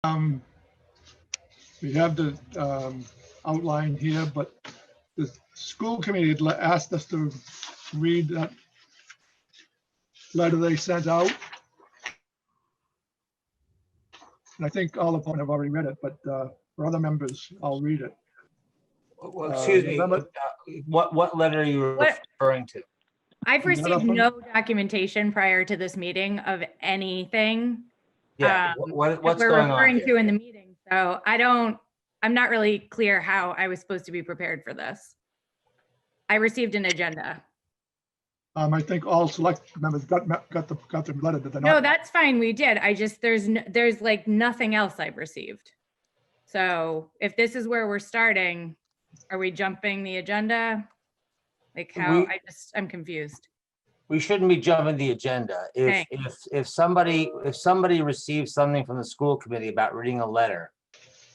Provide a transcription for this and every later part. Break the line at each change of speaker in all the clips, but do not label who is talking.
Um, we have the outline here, but the school committee had asked us to read that letter they sent out. And I think all of them have already read it, but for other members, I'll read it.
Well, excuse me, what letter are you referring to?
I've received no documentation prior to this meeting of anything.
Yeah, what's
we're
going on
referring
here?
to in the meeting. So I'm not really clear how I was supposed to be prepared for this. I received an agenda.
I think all select members got the letter, did they
No,
not?
that's fine. We did. I just, there's like nothing else I've received. So if this is where we're starting, are we jumping the agenda? Like how, I'm confused.
We shouldn't be jumping the agenda. If somebody receives something from the school committee about reading a letter,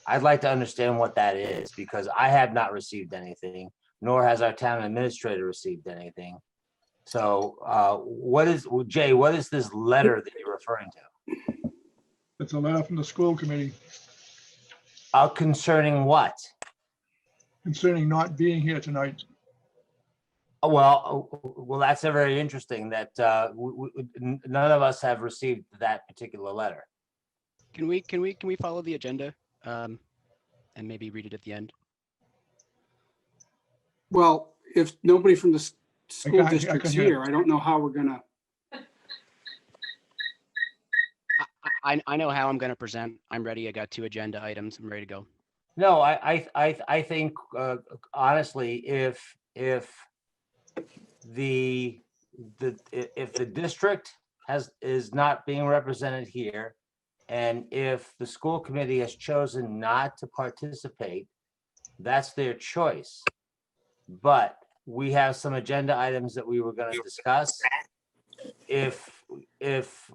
I'd like to understand what that is, because I have not received anything, nor has our town administrator received anything. So Jay, what is this letter that you're referring to?
It's a letter from the school committee
Concerning what?
concerning not being here tonight.
Well, that's very interesting that none of us have received that particular letter.
Can we follow the agenda and maybe read it at the end?
Well, if nobody from the school
I
district's
can hear
here, I don't know how we're gonna.
I know how I'm gonna present. I'm ready. I got 2 agenda items. I'm ready to go.
No, I think honestly, if the district is not being represented here, and if the school committee has chosen not to participate, that's their choice. But we have some agenda items that we were going to discuss. If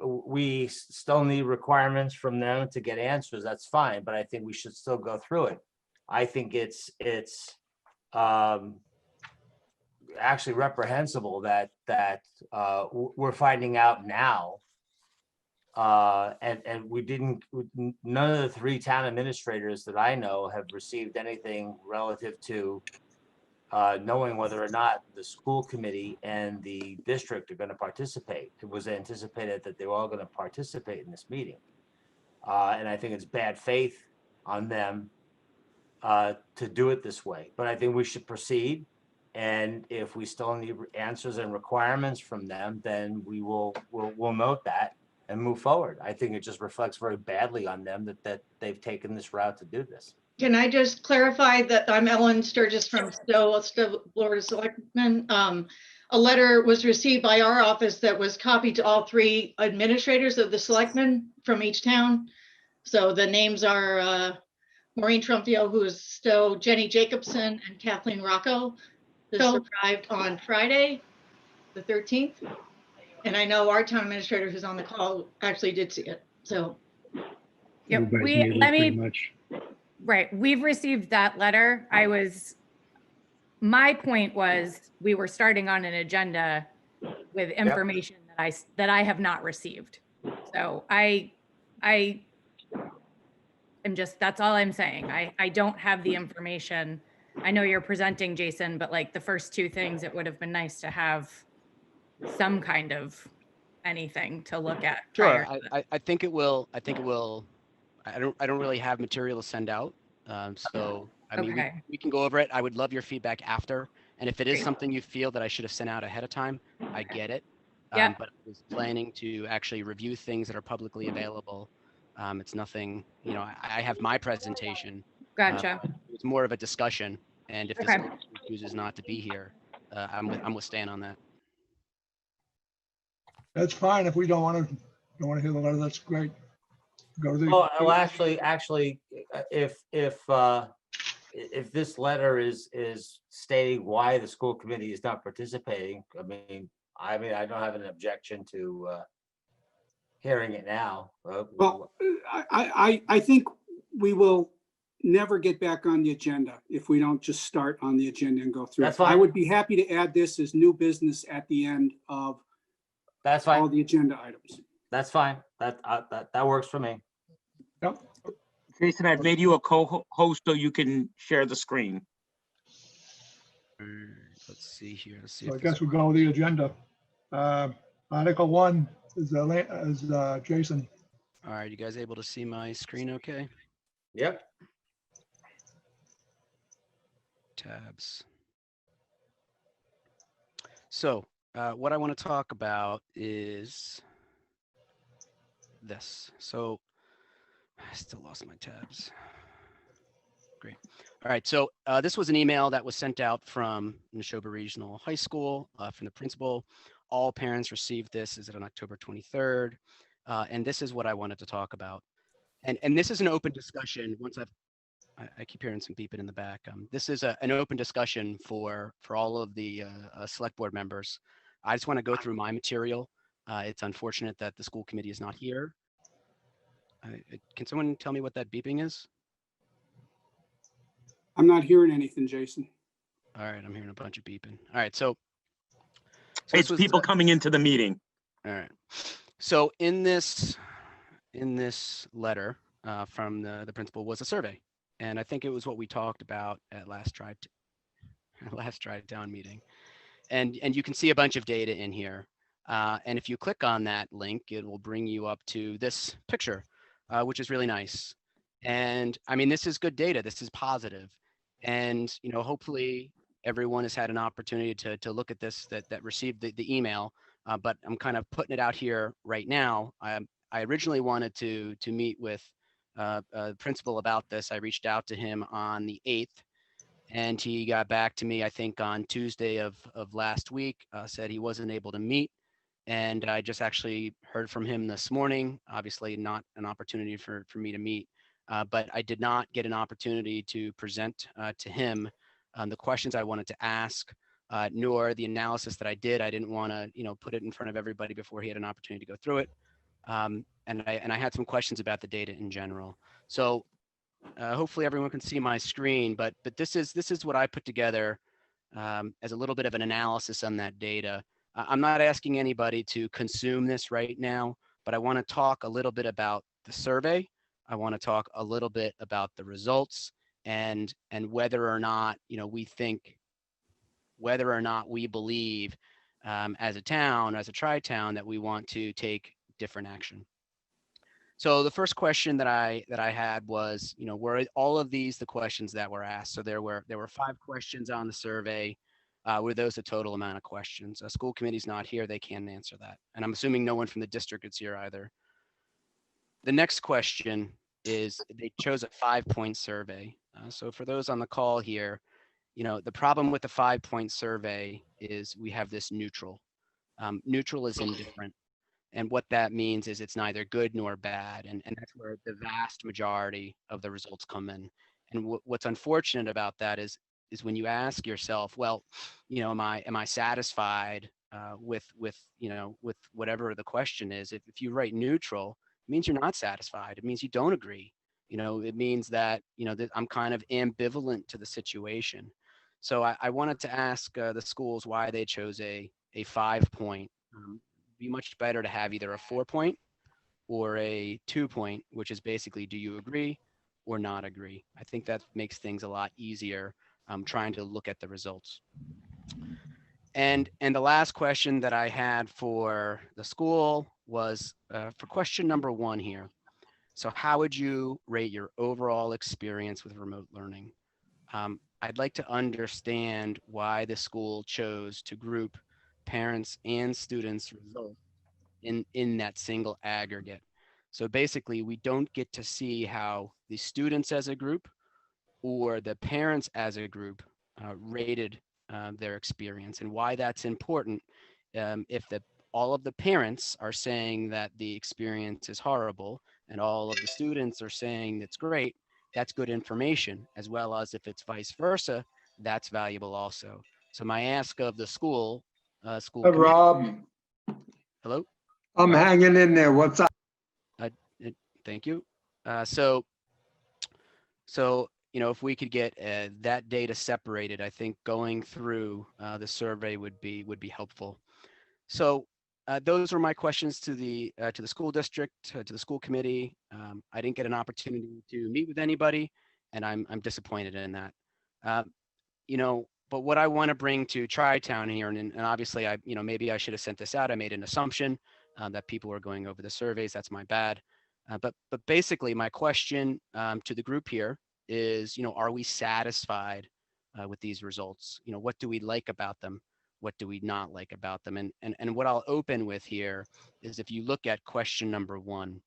we still need requirements from them to get answers, that's fine, but I think we should still go through it. I think it's actually reprehensible that we're finding out now, and none of the 3 town administrators that I know have received anything relative to knowing whether or not the school committee and the district are going to participate. It was anticipated that they were all going to participate in this meeting, and I think it's bad faith on them to do it this way. But I think we should proceed. And if we still need answers and requirements from them, then we'll note that and move forward. I think it just reflects very badly on them that they've taken this route to do this.
Can I just clarify that I'm Ellen Sturgis from Stowe Board of Selectmen. A letter was received by our office that was copied to all 3 administrators of the selectmen from each town. So the names are Maureen Trumpio, who is Stowe, Jenny Jacobson, and Kathleen Rocco. This arrived on Friday, the 13th. And I know our town administrator who's on the call actually did see it, so.
Yep, right, we've received that letter. My point was, we were starting on an agenda with information that I have not received. So I am just, that's all I'm saying. I don't have the information. I know you're presenting, Jason, but like the first 2 things, it would have been nice to have some kind of anything to look at.
Sure, I think it will. I don't really have material to send out. So I mean, we can go over it. I would love your feedback after. And if it is something you feel that I should have sent out ahead of time, I get it. But I was planning to actually review things that are publicly available. It's nothing, I have my presentation.
Gotcha.
It's more of a discussion. And if this chooses not to be here, I'm with Stan on that.
That's fine. If we don't want to hear the letter, that's great. Go to the.
Well, actually, if this letter is stating why the school committee is not participating, I mean, I don't have an objection to hearing it now.
Well, I think we will never get back on the agenda if we don't just start on the agenda and go through.
That's fine.
I would be happy to add this as new business at the end of
that's fine.
All the agenda items.
That's fine. That works for me.
Yep.
Jason, I've made you a co-host so you can share the screen.
Let's see here. Let's see.
So I
if this
guess we'll go with the agenda. Article 1 is Jason.
All right, you guys able to see my screen okay?
Yep.
Tabs. So what I want to talk about is this. So I still lost my tabs. Great. All right, so this was an email that was sent out from Neshoba Regional High School from the principal. All parents received this. Is it on October 23rd? And this is what I wanted to talk about. And this is an open discussion. Once I keep hearing some beeping in the back. This is an open discussion for all of the select board members. I just want to go through my material. It's unfortunate that the school committee is not here. Can someone tell me what that beeping is?
I'm not hearing anything, Jason.
All right, I'm hearing a bunch of beeping. All right, so
It's people coming into the meeting.
All right. So in this letter from the principal was a survey, and I think it was what we talked about at last drive down meeting, and you can see a bunch of data in here. And if you click on that link, it will bring you up to this picture, which is really nice. And I mean, this is good data. This is positive. And, you know, hopefully everyone has had an opportunity to look at this that received the email, but I'm kind of putting it out here right now. I originally wanted to meet with a principal about this. I reached out to him on the 8th, and he got back to me, I think, on Tuesday of last week, said he wasn't able to meet. And I just actually heard from him this morning, obviously not an opportunity for me to meet, but I did not get an opportunity to present to him the questions I wanted to ask, nor the analysis that I did. I didn't want to, you know, put it in front of everybody before he had an opportunity to go through it. And I had some questions about the data in general. So hopefully everyone can see my screen, but this is what I put together as a little bit of an analysis on that data. I'm not asking anybody to consume this right now, but I want to talk a little bit about the survey. I want to talk a little bit about the results and whether or not, you know, whether or not we believe as a town, as a tri-town, that we want to take different action. So the first question that I had was, you know, were all of these the questions that were asked? So there were 5 questions on the survey. Were those the total amount of questions? A school committee's not here, they can't answer that. And I'm assuming no one from the district is here either. The next question is, they chose a 5-point survey. So for those on the call here, you know, the problem with the 5-point survey is we have this neutral. Neutral is indifferent. And what that means is it's neither good nor bad. And that's where the vast majority of the results come in. And what's unfortunate about that is when you ask yourself, well, you know, am I satisfied with you know, with whatever the question is? If you write neutral, it means you're not satisfied. It means you don't agree. You know, it means that, you know, that I'm kind of ambivalent to the situation. So I wanted to ask the schools why they chose a 5-point. Be much better to have either a 4-point or a 2-point, which is basically, do you agree or not agree? I think that makes things a lot easier trying to look at the results. And the last question that I had for the school was for question number 1 here. So how would you rate your overall experience with remote learning? I'd like to understand why the school chose to group parents and students' results in that single aggregate. So basically, we don't get to see how the students as a group or the parents as a group rated their experience, and why that's important. If all of the parents are saying that the experience is horrible and all of the students are saying it's great, that's good information, as well as if it's vice versa, that's valuable also. So my ask of the school committee.
Rob,
Hello?
I'm hanging in there. What's up?
Thank you. So, you know, if we could get that data separated, I think going through the survey would be helpful. So those were my questions to the school district, to the school committee. I didn't get an opportunity to meet with anybody, and I'm disappointed in that. But what I want to bring to Tri-Town here, and obviously maybe I should have sent this out. I made an assumption that people were going over the surveys. That's my bad. But basically my question to the group here is, are we satisfied with these results? What do we like about them? What do we not like about them? And what I'll open with here is, if you look at question number 1,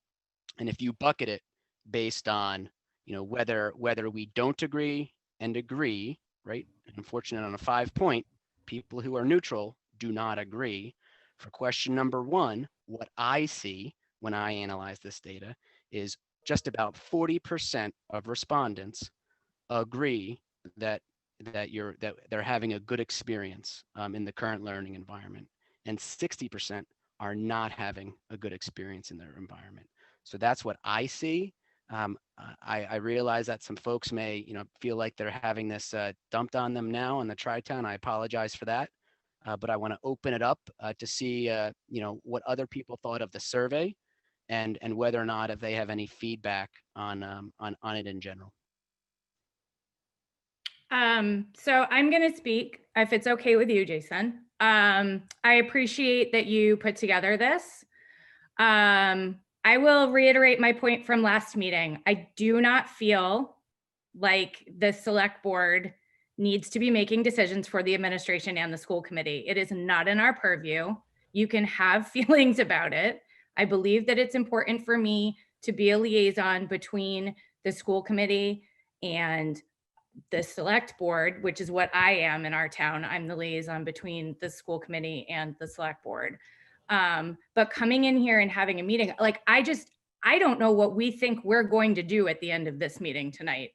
and if you bucket it based on, whether we don't agree and agree, right? And unfortunately, on a 5-point, people who are neutral do not agree. For question number 1, what I see when I analyze this data is just about 40% of respondents agree that they're having a good experience in the current learning environment, and 60% are not having a good experience in their environment. So that's what I see. I realize that some folks may, feel like they're having this dumped on them now on the Tri-Town. I apologize for that, but I want to open it up to see, what other people thought of the survey, and whether or not if they have any feedback on it in general.
So I'm going to speak, if it's okay with you, Jason. I appreciate that you put together this. I will reiterate my point from last meeting. I do not feel like the select board needs to be making decisions for the administration and the school committee. It is not in our purview. You can have feelings about it. I believe that it's important for me to be a liaison between the school committee and the select board, which is what I am in our town. I'm the liaison between the school committee and the select board. But coming in here and having a meeting, like, I don't know what we think we're going to do at the end of this meeting tonight.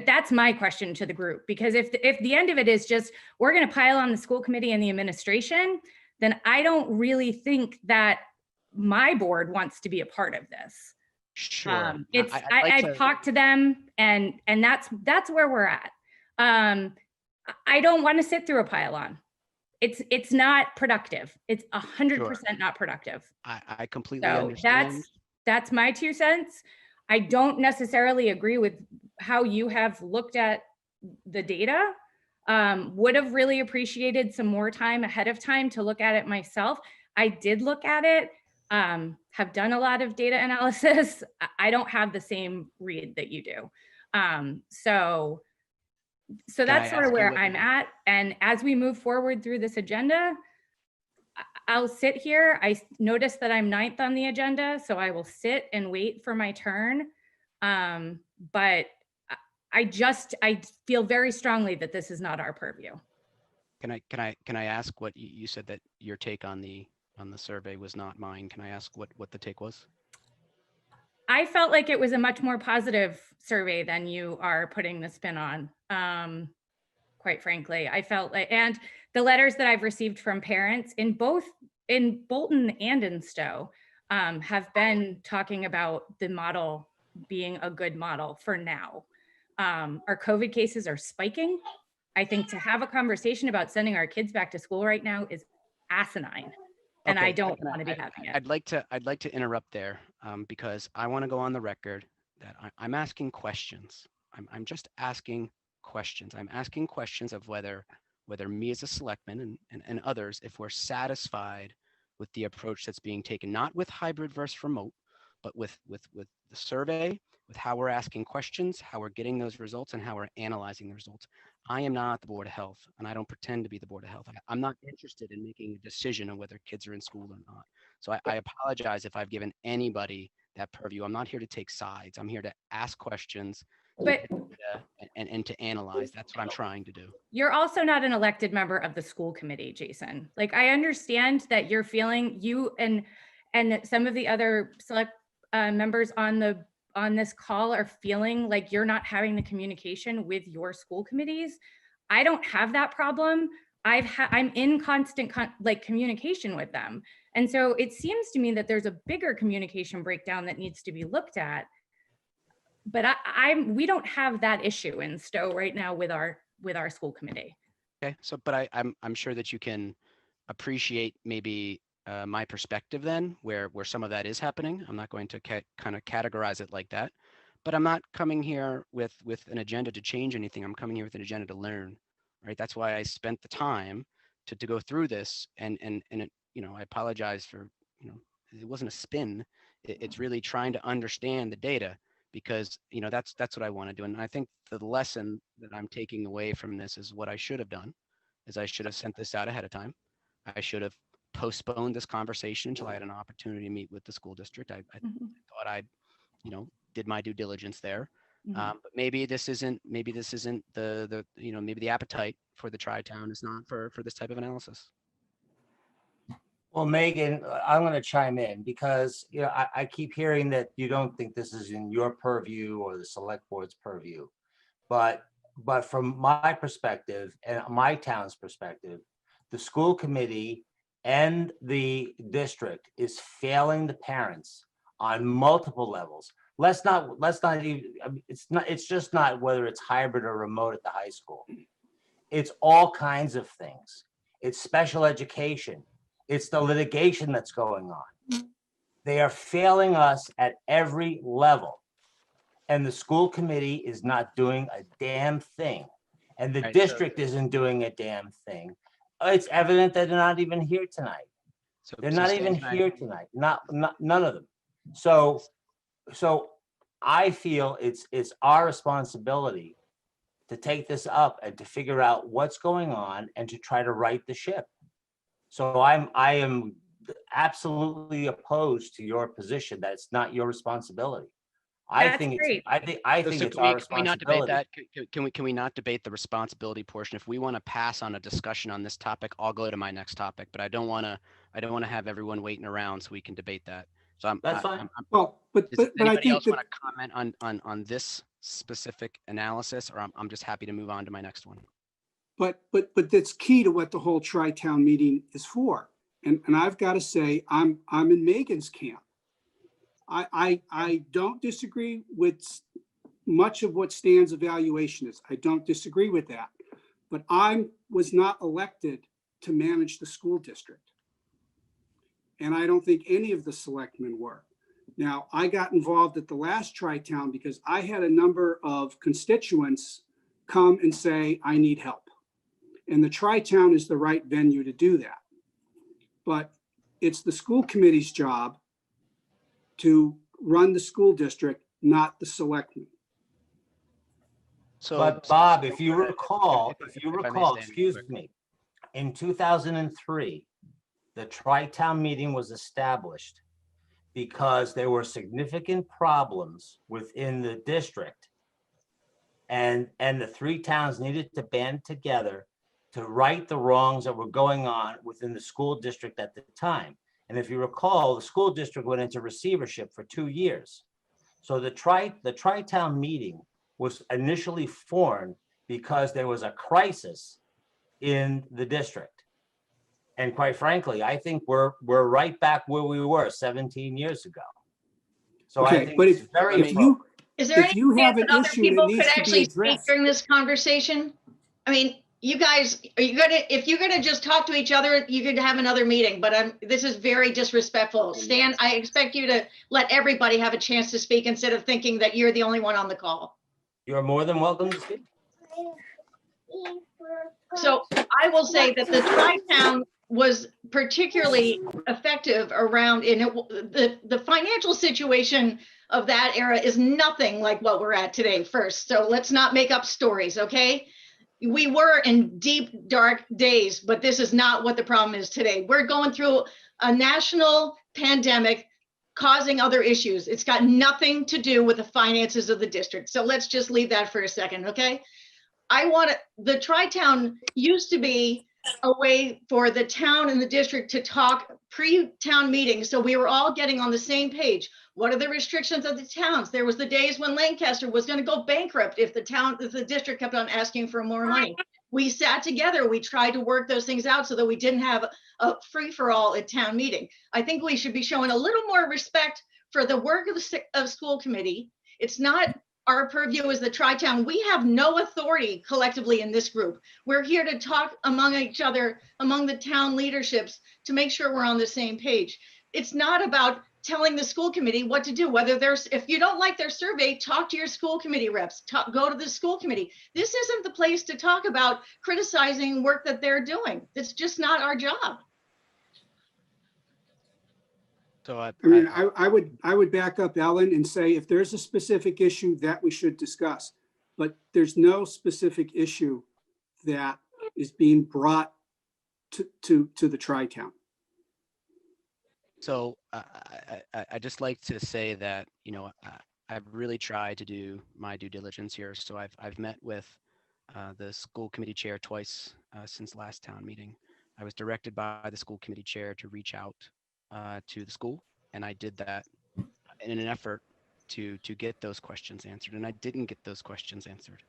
That's my question to the group, because if the end of it is just, we're going to pile on the school committee and the administration, then I don't really think that my board wants to be a part of this.
Sure.
I've talked to them, and that's where we're at. I don't want to sit through a pile on. It's not productive. It's 100% not productive.
I completely understand.
That's my 2 cents. I don't necessarily agree with how you have looked at the data. Would have really appreciated some more time ahead of time to look at it myself. I did look at it, have done a lot of data analysis. I don't have the same read that you do. So that's sort of where I'm at. And as we move forward through this agenda, I'll sit here. I noticed that I'm 9th on the agenda, so I will sit and wait for my turn. But I feel very strongly that this is not our purview.
Can I ask what you said, that your take on the survey was not mine? Can I ask what the take was?
I felt like it was a much more positive survey than you are putting the spin on. Quite frankly, I felt like, and the letters that I've received from parents in Bolton and in Stowe have been talking about the model being a good model for now. Our COVID cases are spiking. I think to have a conversation about sending our kids back to school right now is asinine. And
okay,
I don't want to be having it.
I'd like to interrupt there, because I want to go on the record that I'm asking questions. I'm just asking questions. I'm asking questions of whether me as a selectman and others, if we're satisfied with the approach that's being taken, not with hybrid versus remote, but with the survey, with how we're asking questions, how we're getting those results, and how we're analyzing the results. I am not the Board of Health, and I don't pretend to be the Board of Health. I'm not interested in making a decision on whether kids are in school or not. So I apologize if I've given anybody that purview. I'm not here to take sides. I'm here to ask questions,
but
and to analyze. That's what I'm trying to do.
You're also not an elected member of the school committee, Jason. Like, I understand that you're feeling, you and some of the other select members on this call are feeling like you're not having the communication with your school committees. I don't have that problem. I'm in constant communication with them. And so it seems to me that there's a bigger communication breakdown that needs to be looked at. But we don't have that issue in Stowe right now with our school committee.
Okay, so but I'm sure that you can appreciate maybe my perspective then, where some of that is happening. I'm not going to kind of categorize it like that, but I'm not coming here with an agenda to change anything. I'm coming here with an agenda to learn, right? That's why I spent the time to go through this, and it, I apologize for, it wasn't a spin. It's really trying to understand the data, because that's what I want to do. And I think the lesson that I'm taking away from this is what I should have done is I should have sent this out ahead of time. I should have postponed this conversation until I had an opportunity to meet with the school district. I thought I, did my due diligence there. But maybe this isn't the maybe the appetite for the Tri-Town is not for this type of analysis.
Well, Megan, I'm going to chime in because, I keep hearing that you don't think this is in your purview or the select board's purview. But from my perspective and my town's perspective, the school committee and the district is failing the parents on multiple levels. Let's not even, it's just not whether it's hybrid or remote at the high school. It's all kinds of things. It's special education. It's the litigation that's going on. They are failing us at every level. And the school committee is not doing a damn thing. And the
Right,
district isn't doing a damn thing. It's evident that they're not even here tonight. They're not even here tonight. None of them. So I feel it's our responsibility to take this up and to figure out what's going on and to try to right the ship. So I am absolutely opposed to your position that it's not your responsibility. I think it's our responsibility.
Can we not debate that? Can we not debate the responsibility portion? If we want to pass on a discussion on this topic, I'll go to my next topic, but I don't want to have everyone waiting around so we can debate that. So
That's fine.
Well, but
does
I
anybody
think
else
that,
want to comment on this specific analysis, or I'm just happy to move on to my next one?
but that's key to what the whole Tri-Town meeting is for. And I've got to say, I'm in Megan's camp. I don't disagree with much of what Stan's evaluation is. I don't disagree with that. But I was not elected to manage the school district. And I don't think any of the selectmen were. Now, I got involved at the last Tri-Town because I had a number of constituents come and say, I need help. And the Tri-Town is the right venue to do that. But it's the school committee's job to run the school district, not the selectmen.
But Bob, if you recall, excuse me, in 2003, the Tri-Town meeting was established because there were significant problems within the district, and the three towns needed to band together to right the wrongs that were going on within the school district at the time. And if you recall, the school district went into receivership for 2 years. So the Tri-Town meeting was initially formed because there was a crisis in the district. And quite frankly, I think we're right back where we were 17 years ago. So
Okay,
I think
but
it's very
Is there
If
any
you have
chance
an
that other
issue that
people
needs
could
to be
actually speak
addressed.
during this conversation? I mean, you guys, if you're gonna just talk to each other, you could have another meeting, but this is very disrespectful. Stan, I expect you to let everybody have a chance to speak instead of thinking that you're the only one on the call.
You're more than welcome to speak.
So I will say that the Tri-Town was particularly effective around the financial situation of that era is nothing like what we're at today first. So let's not make up stories, okay? We were in deep, dark days, but this is not what the problem is today. We're going through a national pandemic causing other issues. It's got nothing to do with the finances of the district. So let's just leave that for a second, okay? The Tri-Town used to be a way for the town and the district to talk pre-town meetings. So we were all getting on the same page. What are the restrictions of the towns? There was the days when Lancaster was going to go bankrupt if the district kept on asking for more money. We sat together, we tried to work those things out so that we didn't have a free-for-all at town meeting. I think we should be showing a little more respect for the work of the school committee. It's not our purview is the Tri-Town. We have no authority collectively in this group. We're here to talk among each other, among the town leaderships, to make sure we're on the same page. It's not about telling the school committee what to do, whether there's, if you don't like their survey, talk to your school committee reps, go to the school committee. This isn't the place to talk about criticizing work that they're doing. It's just not our job.
So
I would back up Ellen and say, if there's a specific issue that we should discuss, but there's no specific issue that is being brought to the Tri-Town.
So I just like to say that, you know, I've really tried to do my due diligence here. So I've met with the school committee chair twice since last town meeting. I was directed by the school committee chair to reach out to the school, and I did that in an effort to get those questions answered, and I didn't get those questions answered.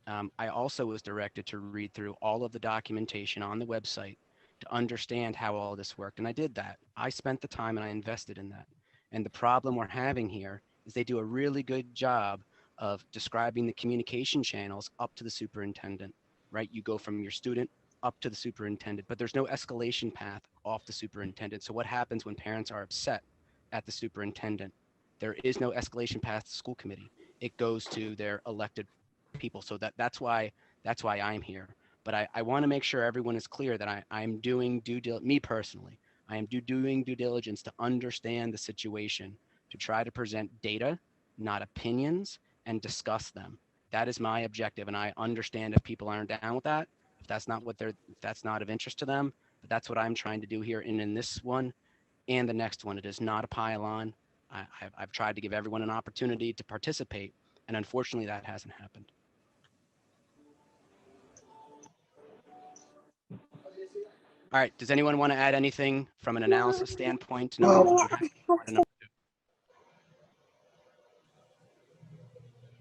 I also was directed to read through all of the documentation on the website to understand how all this worked, and I did that. I spent the time and I invested in that. And the problem we're having here is they do a really good job of describing the communication channels up to the superintendent, right? You go from your student up to the superintendent, but there's no escalation path off the superintendent. So what happens when parents are upset at the superintendent? There is no escalation path to school committee. It goes to their elected people. So that's why I'm here. But I want to make sure everyone is clear that I'm doing me personally, I am doing due diligence to understand the situation, to try to present data, not opinions, and discuss them. That is my objective. And I understand if people aren't down with that, if that's not of interest to them, but that's what I'm trying to do here. And in this one and the next one, it is not a pile on. I've tried to give everyone an opportunity to participate, and unfortunately that hasn't happened. All right, does anyone want to add anything from an analysis standpoint to number one?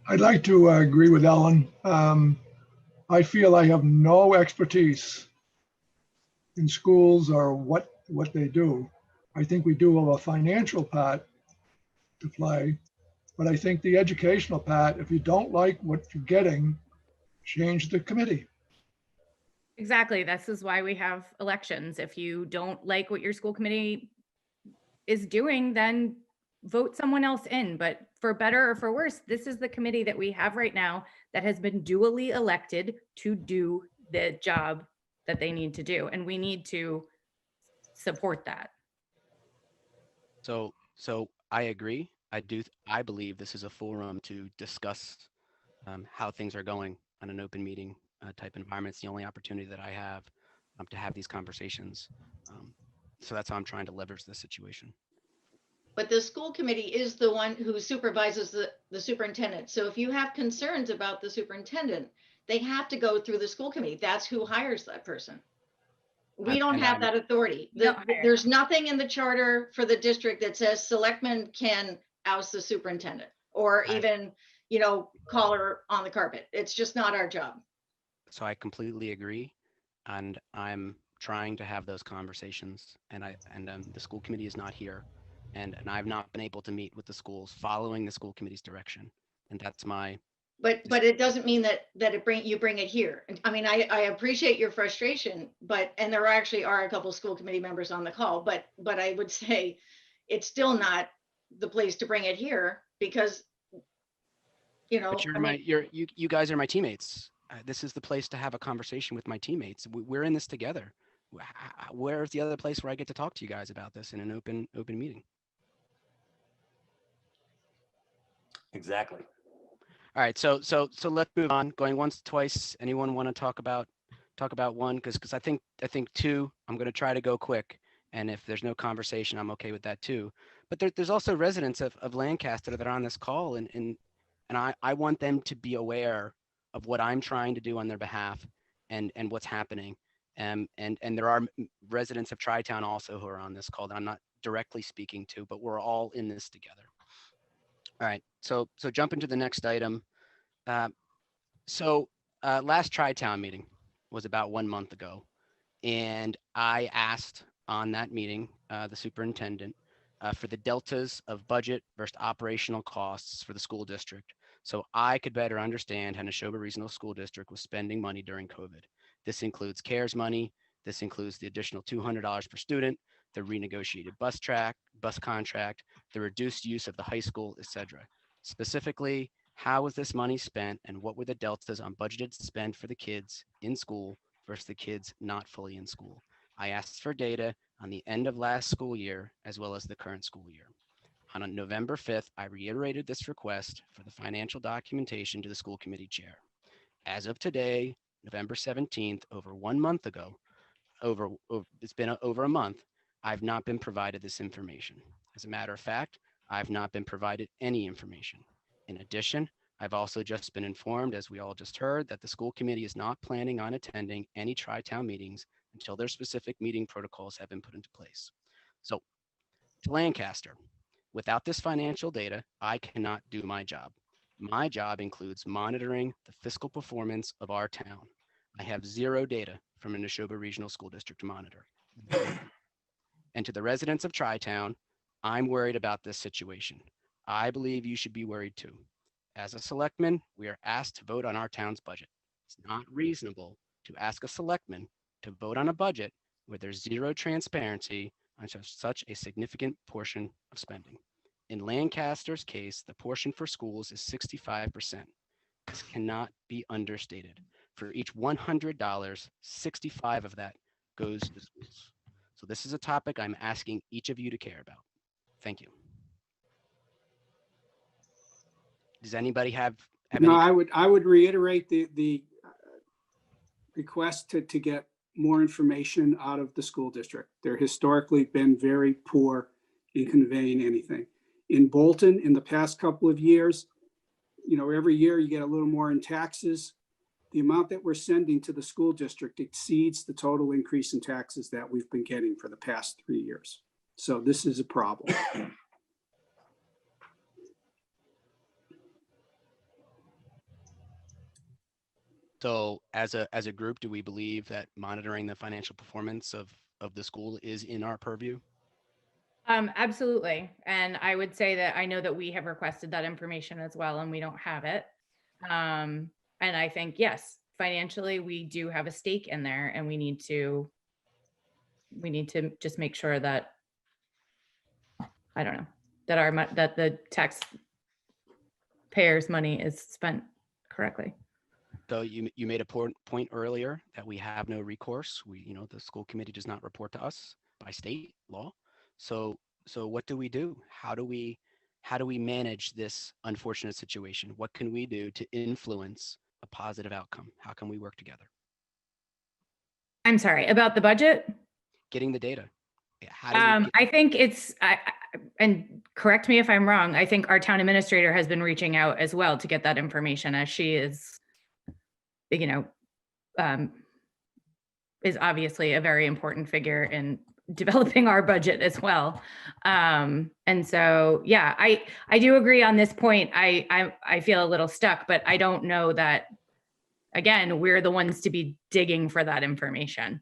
I'd like to agree with Ellen. I feel I have no expertise in schools or what they do. I think we do have a financial part to play, but I think the educational part, if you don't like what you're getting, change the committee.
Exactly. This is why we have elections. If you don't like what your school committee is doing, then vote someone else in. But for better or for worse, this is the committee that we have right now that has been duly elected to do the job that they need to do. And we need to support that.
So I agree. I believe this is a forum to discuss how things are going on an open meeting type environment. It's the only opportunity that I have to have these conversations. So that's how I'm trying to leverage this situation.
But the school committee is the one who supervises the superintendent. So if you have concerns about the superintendent, they have to go through the school committee. That's who hires that person. We don't have that authority. There's nothing in the charter for the district that says selectmen can oust the superintendent or even, you know, call her on the carpet. It's just not our job.
So I completely agree. And I'm trying to have those conversations, and the school committee is not here. And I've not been able to meet with the schools following the school committee's direction. And that's my.
But it doesn't mean that you bring it here. I mean, I appreciate your frustration, and there actually are a couple of school committee members on the call, but I would say it's still not the place to bring it here because, you know.
But you guys are my teammates. This is the place to have a conversation with my teammates. We're in this together. Where's the other place where I get to talk to you guys about this in an open meeting?
Exactly.
All right, so let's move on. Going once, twice. Anyone want to talk about one? Because I think two. I'm going to try to go quick, and if there's no conversation, I'm okay with that too. But there's also residents of Lancaster that are on this call, and I want them to be aware of what I'm trying to do on their behalf, and what's happening. And there are residents of Tri-Town also who are on this call that I'm not directly speaking to, but we're all in this together. All right, so jump into the next item. Last Tri-Town meeting was about 1 month ago, and I asked on that meeting the superintendent for the deltas of budget versus operational costs for the school district. so I could better understand how Neshoba Regional School District was spending money during COVID. This includes CARES money. This includes the additional $200 per student, the renegotiated bus contract, the reduced use of the high school, etc. Specifically, how was this money spent and what were the deltas on budgeted spend for the kids in school versus the kids not fully in school? I asked for data on the end of last school year as well as the current school year. On November 5th, I reiterated this request for the financial documentation to the school committee chair. As of today, November 17th, over 1 month ago, it's been over a month, I've not been provided this information. As a matter of fact, I've not been provided any information. In addition, I've also just been informed, as we all just heard, that the school committee is not planning on attending any tri-town meetings until their specific meeting protocols have been put into place. So to Lancaster, without this financial data, I cannot do my job. My job includes monitoring the fiscal performance of our town. I have zero data from a Neshoba Regional School District to monitor. And to the residents of Tri-Town, I'm worried about this situation. I believe you should be worried too. As a selectman, we are asked to vote on our town's budget. It's not reasonable to ask a selectman to vote on a budget where there's zero transparency on such a significant portion of spending. In Lancaster's case, the portion for schools is 65%. This cannot be understated. For each $100, 65 of that goes to schools. So this is a topic I'm asking each of you to care about. Thank you. Does anybody have
No,
any?
I would reiterate the request to get more information out of the school district. They're historically been very poor in conveying anything. In Bolton, in the past couple of years, every year you get a little more in taxes. The amount that we're sending to the school district exceeds the total increase in taxes that we've been getting for the past 3 years. So this is a problem.
So as a group, do we believe that monitoring the financial performance of the school is in our purview?
Absolutely. And I would say that I know that we have requested that information as well, and we don't have it. And I think, yes, financially, we do have a stake in there, and we need to just make sure that, I don't know, that the taxpayers' money is spent correctly.
So you made a point earlier that we have no recourse. The school committee does not report to us by state law. So what do we do? How do we manage this unfortunate situation? What can we do to influence a positive outcome? How can we work together?
I'm sorry, about the budget?
Getting the data. How do
I think and correct me if I'm wrong, I think our town administrator has been reaching out as well to get that information, as she is, is obviously a very important figure in developing our budget as well. And so, yeah, I do agree on this point. I feel a little stuck, but I don't know that, again, we're the ones to be digging for that information.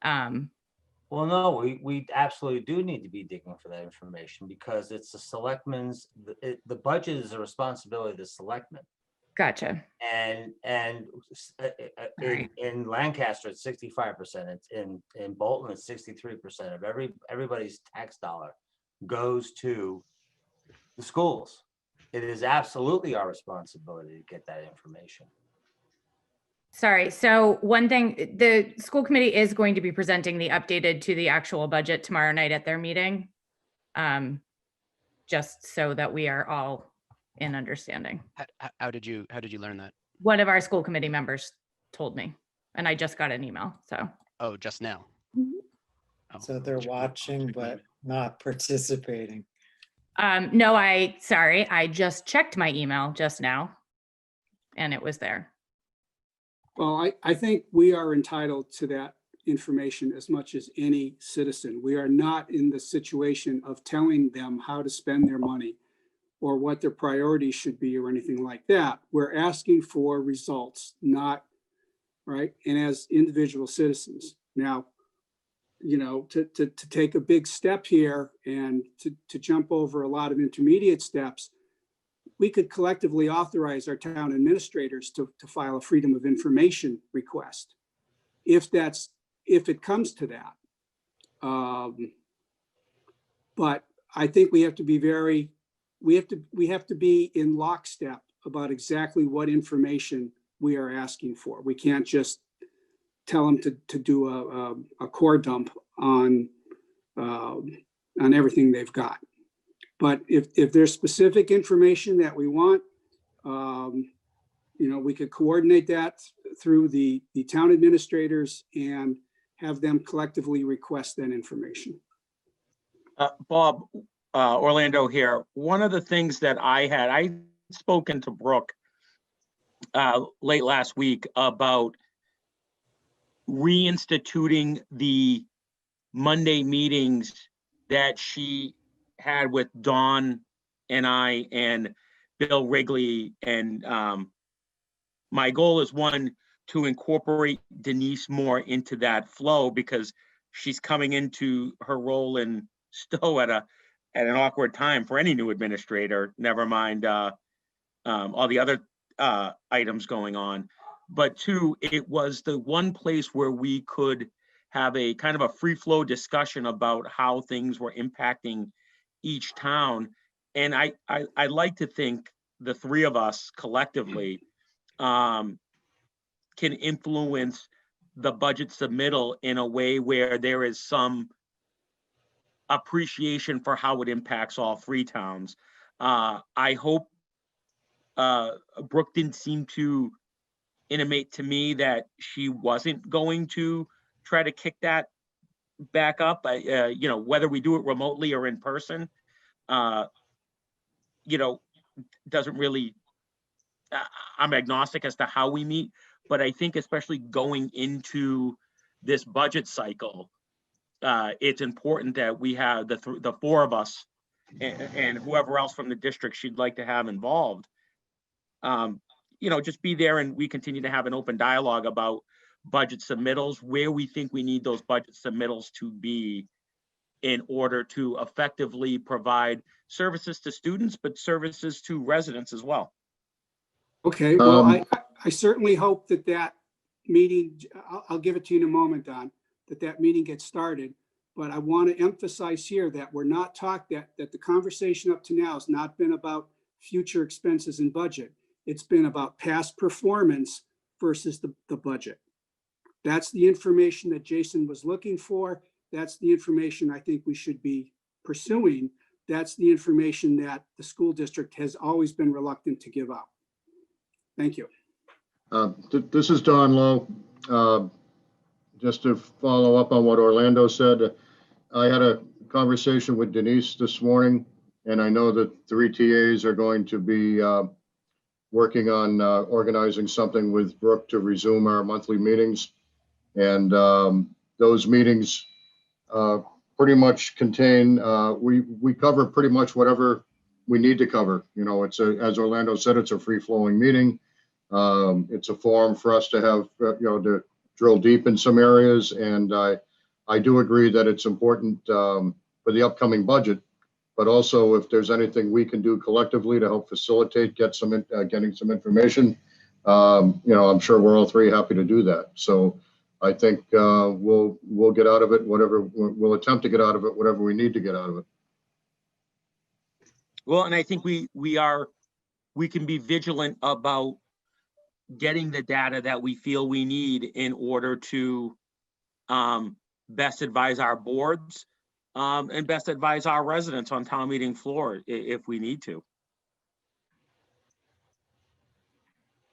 Well, no, we absolutely do need to be digging for that information because it's the selectmen's, the budget is a responsibility of the selectmen.
Gotcha.
And in Lancaster, it's 65%. It's in Bolton, it's 63% of everybody's tax dollar goes to the schools. It is absolutely our responsibility to get that information.
Sorry. So one thing, the school committee is going to be presenting the updated to the actual budget tomorrow night at their meeting. Just so that we are all in understanding.
How did you learn that?
One of our school committee members told me, and I just got an email. So.
Oh, just now.
Mm-hmm.
Oh,
So they're watching, but not participating.
No, sorry. I just checked my email just now and it was there.
Well, I think we are entitled to that information as much as any citizen. We are not in the situation of telling them how to spend their money or what their priorities should be or anything like that. We're asking for results, not, right? And as individual citizens. Now, to take a big step here and to jump over a lot of intermediate steps, we could collectively authorize our town administrators to file a Freedom of Information request. If it comes to that. But I think we have to be we have to be in lockstep about exactly what information we are asking for. We can't just tell them to do a core dump on everything they've got. But if there's specific information that we want, we could coordinate that through the town administrators and have them collectively request that information.
Bob, Orlando here. One of the things that I spoken to Brooke late last week about reinstituting the Monday meetings that she had with Dawn and I and Bill Wrigley. And my goal is, one, to incorporate Denise more into that flow, because she's coming into her role in Stowe at an awkward time for any new administrator, never mind all the other items going on. But two, it was the one place where we could have a kind of a free flow discussion about how things were impacting each town. And I like to think the three of us collectively can influence the budget submittal in a way where there is some appreciation for how it impacts all three towns. I hope Brooke didn't seem to intimate to me that she wasn't going to try to kick that back up. Whether we do it remotely or in person, doesn't really, I'm agnostic as to how we meet, but I think especially going into this budget cycle, it's important that we have the four of us and whoever else from the district she'd like to have involved, just be there, and we continue to have an open dialogue about budget submittals, where we think we need those budget submittals to be in order to effectively provide services to students, but services to residents as well.
Okay, well, I certainly hope that meeting, I'll give it to you in a moment, Don, that meeting gets started. But I want to emphasize here that we're not that the conversation up to now has not been about future expenses and budget. It's been about past performance versus the budget. That's the information that Jason was looking for. That's the information I think we should be pursuing. That's the information that the school district has always been reluctant to give out. Thank you.
This is Don Lowe. Just to follow up on what Orlando said, I had a conversation with Denise this morning, and I know that three TAs are going to be working on organizing something with Brooke to resume our monthly meetings. And those meetings pretty much contain, we cover pretty much whatever we need to cover. It's as Orlando said, it's a free-flowing meeting. It's a forum for us to have, to drill deep in some areas. And I do agree that it's important for the upcoming budget, but also if there's anything we can do collectively to help facilitate getting some information, I'm sure we're all three happy to do that. So I think we'll get out of it we'll attempt to get out of it whatever we need to get out of it.
Well, and I think we can be vigilant about getting the data that we feel we need in order to best advise our boards and best advise our residents on town meeting floor if we need to.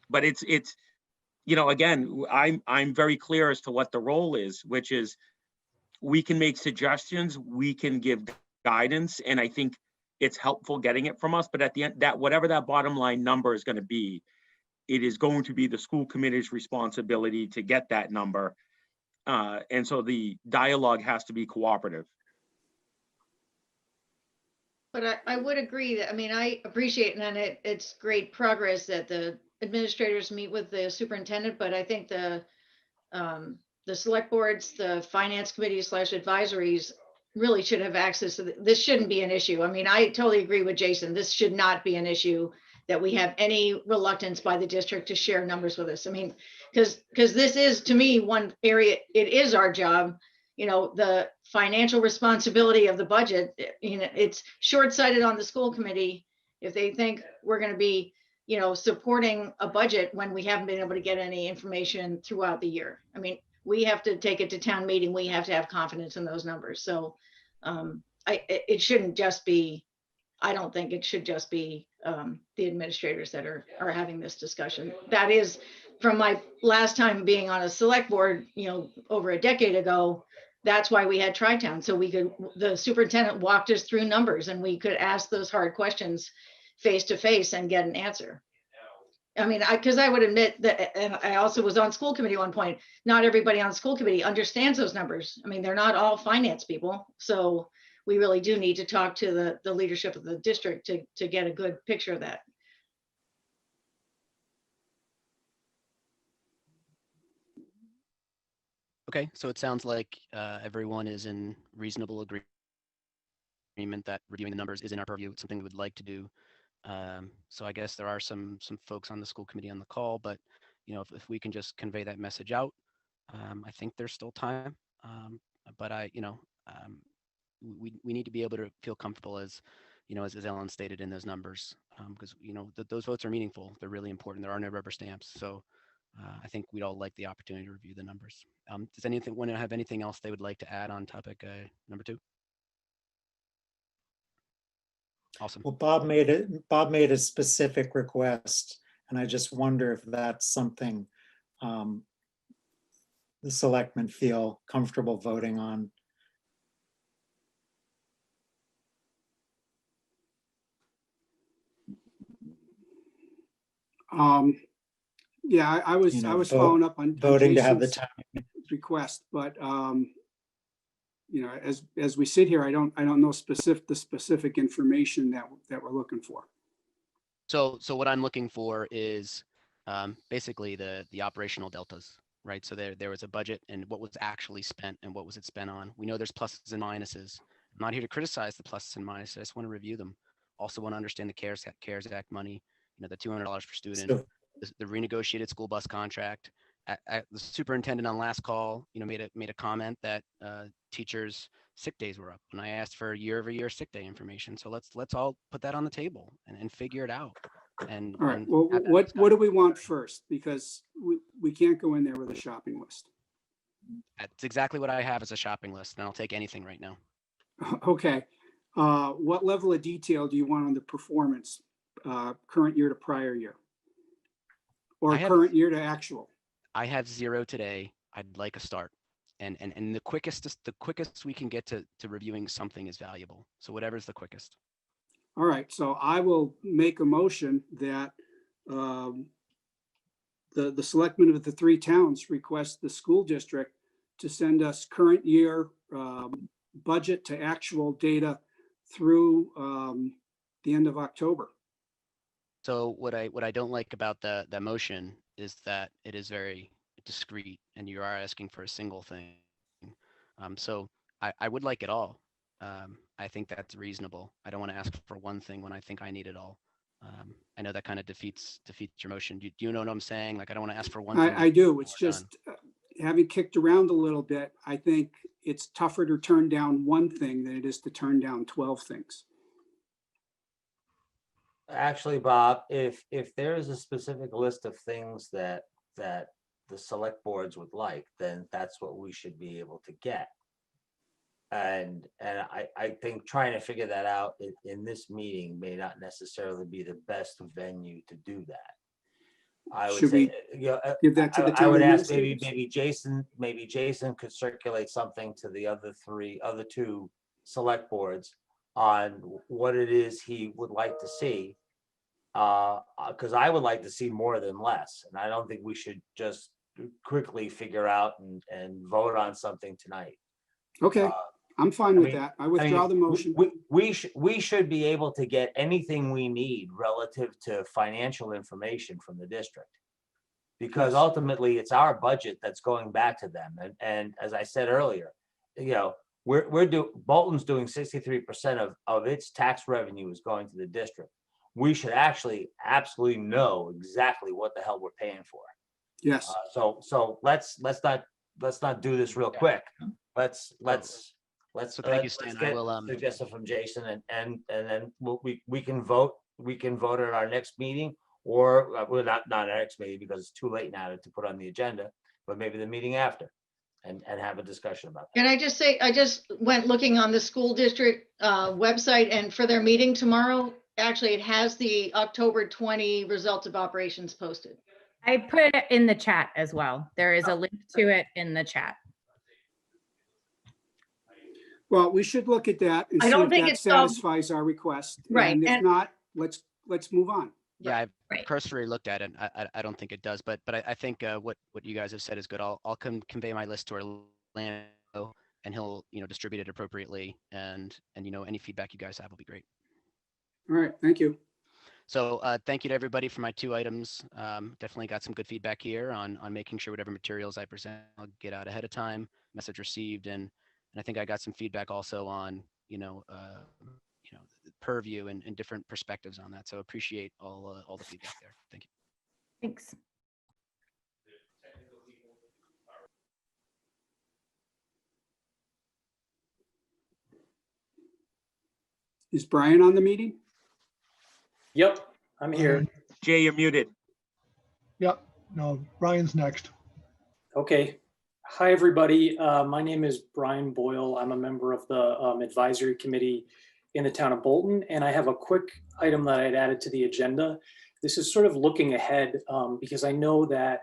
But it's again, I'm very clear as to what the role is, which is we can make suggestions, we can give guidance, and I think it's helpful getting it from us. But at the end, that whatever that bottom line number is going to be, it is going to be the school committee's responsibility to get that number. And so the dialogue has to be cooperative.
But I would agree that, I appreciate, and it's great progress that the administrators meet with the superintendent, but I think the select boards, the finance committee / advisories really should have access to this. Shouldn't be an issue. I totally agree with Jason. This should not be an issue that we have any reluctance by the district to share numbers with us. I mean, because this is, to me, one area, it is our job, you know, the financial responsibility of the budget, you know, it's short-sighted on the school committee if they think we're going to be, you know, supporting a budget when we haven't been able to get any information throughout the year. I mean, we have to take it to town meeting. We have to have confidence in those numbers. So it shouldn't just be, I don't think it should just be the administrators that are having this discussion. That is, from my last time being on a select board, you know, over a decade ago, that's why we had Tri-Town. So we could, the superintendent walked us through numbers and we could ask those hard questions face to face and get an answer. I mean, because I would admit that, and I also was on school committee at one point, not everybody on school committee understands those numbers. I mean, they're not all finance people. So we really do need to talk to the leadership of the district to get a good picture of that.
Okay, so it sounds like everyone is in reasonable agreement that reviewing the numbers is in our purview. It's something we would like to do. So I guess there are some folks on the school committee on the call, but you know, if we can just convey that message out, I think there's still time. But we need to be able to feel comfortable, as you know, as Ellen stated, in those numbers, because you know those votes are meaningful. They're really important. There are no rubber stamps. So I think we'd all like the opportunity to review the numbers. Does anyone have anything else they would like to add on topic number 2? Awesome.
Well, Bob made a specific request, and I just wonder if that's something the selectmen feel comfortable voting on.
Yeah, I was following up on
Voting to have the
Jason's
time.
request, but you know, as we sit here, I don't know the specific information that we're looking for.
So what I'm looking for is basically the operational deltas, right? So there was a budget and what was actually spent and what was it spent on. We know there's pluses and minuses. I'm not here to criticize the pluses and minuses. I just want to review them. Also want to understand the CARES Act money, you know, the $200 per student,
So-
the renegotiated school bus contract. The superintendent on last call, you know, made a comment that teachers' sick days were up, and I asked for year-over-year sick day information. So let's all put that on the table and figure it out. And
All right, well, what do we want first? Because we can't go in there with a shopping list.
That's exactly what I have as a shopping list, and I'll take anything right now.
Okay, what level of detail do you want on the performance, current year to prior year? Or current year to actual?
I have 0 today. I'd like a start. And the quickest we can get to reviewing something is valuable. So whatever's the quickest.
All right, so I will make a motion that the selectmen of the 3 towns request the school district to send us current year budget to actual data through the end of October.
So what I don't like about the motion is that it is very discreet and you are asking for a single thing. So I would like it all. I think that's reasonable. I don't want to ask for one thing when I think I need it all. I know that kind of defeats your motion. Do you know what I'm saying? Like, I don't want to ask for one thing.
I do. It's just having kicked around a little bit, I think it's tougher to turn down one thing than it is to turn down 12 things.
Actually, Bob, if there is a specific list of things that the select boards would like, then that's what we should be able to get. And I think trying to figure that out in this meeting may not necessarily be the best venue to do that. I would
Should
say,
we
you know,
give that to the
I
town
would ask
administrators?
maybe Jason could circulate something to the other two select boards on what it is he would like to see. Because I would like to see more than less, and I don't think we should just quickly figure out and vote on something tonight.
Okay, I'm fine with that. I withdraw the motion.
We should be able to get anything we need relative to financial information from the district, because ultimately it's our budget that's going back to them. And as I said earlier, you know, Bolton's doing 63% of its tax revenue is going to the district. we should actually absolutely know exactly what the hell we're paying for.
Yes.
So let's not do this real quick. Let's
So thank you, Stan. I
get
will,
suggestion from Jason and then we can vote. We can vote at our next meeting, or well, not our next meeting because it's too late now to put on the agenda, but maybe the meeting after, and have a discussion about that.
Can I just say, I just went looking on the school district website, and for their meeting tomorrow, actually, it has the October 20 results of operations posted.
I put it in the chat as well. There is a link to it in the chat.
Well, we should look at that and
I
see
don't
if
think
that
it's solved.
satisfies our request.
Right,
And if
and-
not, let's move on.
Yeah, I've
Right.
cursory looked at it. I don't think it does, but I think what you guys have said is good. I'll convey my list to Orlando, and he'll distribute it appropriately, and any feedback you guys have will be great.
All right, thank you.
So thank you to everybody for my 2 items. Definitely got some good feedback here on making sure whatever materials I present, I'll get out ahead of time, message received, and I think I got some feedback also on purview and different perspectives on that. So appreciate all the feedback there. Thank you.
Thanks.
Is Brian on the meeting?
Yep, I'm here.
Jay, you're muted.
Yep, no, Brian's next.
Okay. Hi, everybody. My name is Brian Boyle. I'm a member of the advisory committee in the town of Bolton, and I have a quick item that I'd added to the agenda. This is sort of looking ahead because I know that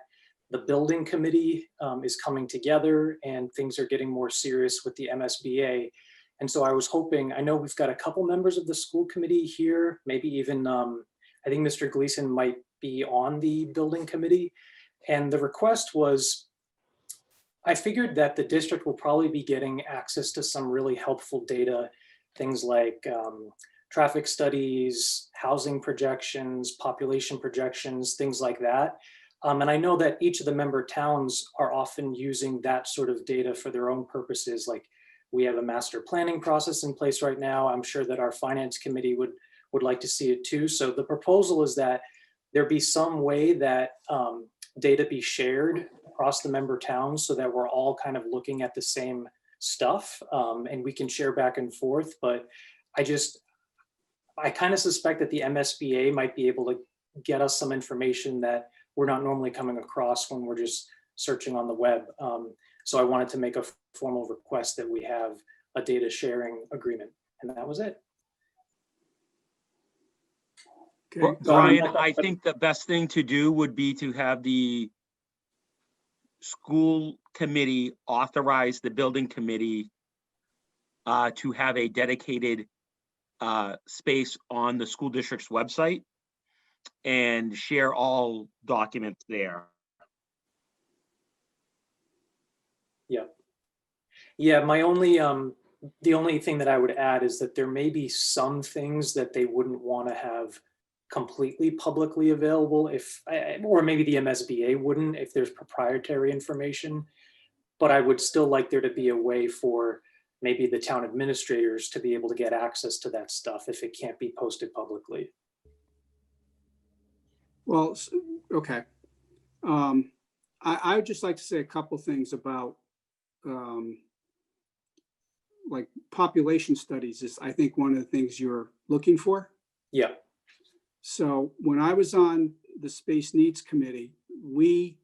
the building committee is coming together and things are getting more serious with the MSBA. And so I was hoping, I know we've got a couple members of the school committee here, maybe even, I think Mr. Gleason might be on the building committee. And the request was, I figured that the district will probably be getting access to some really helpful data, things like traffic studies, housing projections, population projections, things like that. And I know that each of the member towns are often using that sort of data for their own purposes. Like we have a master planning process in place right now. I'm sure that our finance committee would like to see it too. So the proposal is that there be some way that data be shared across the member towns so that we're all kind of looking at the same stuff and we can share back and forth. But I kind of suspect that the MSBA might be able to get us some information that we're not normally coming across when we're just searching on the web. So I wanted to make a formal request that we have a data sharing agreement, and that was it.
Okay.
Brian, I think the best thing to do would be to have the school committee authorize the building committee to have a dedicated space on the school district's website and share all documents there.
Yeah, my only, the only thing that I would add is that there may be some things that they wouldn't want to have completely publicly available or maybe the MSBA wouldn't if there's proprietary information. But I would still like there to be a way for maybe the town administrators to be able to get access to that stuff if it can't be posted publicly.
Well, okay. I would just like to say a couple things about like population studies is, I think, one of the things you're looking for.
Yeah.
So when I was on the Space Needs Committee, we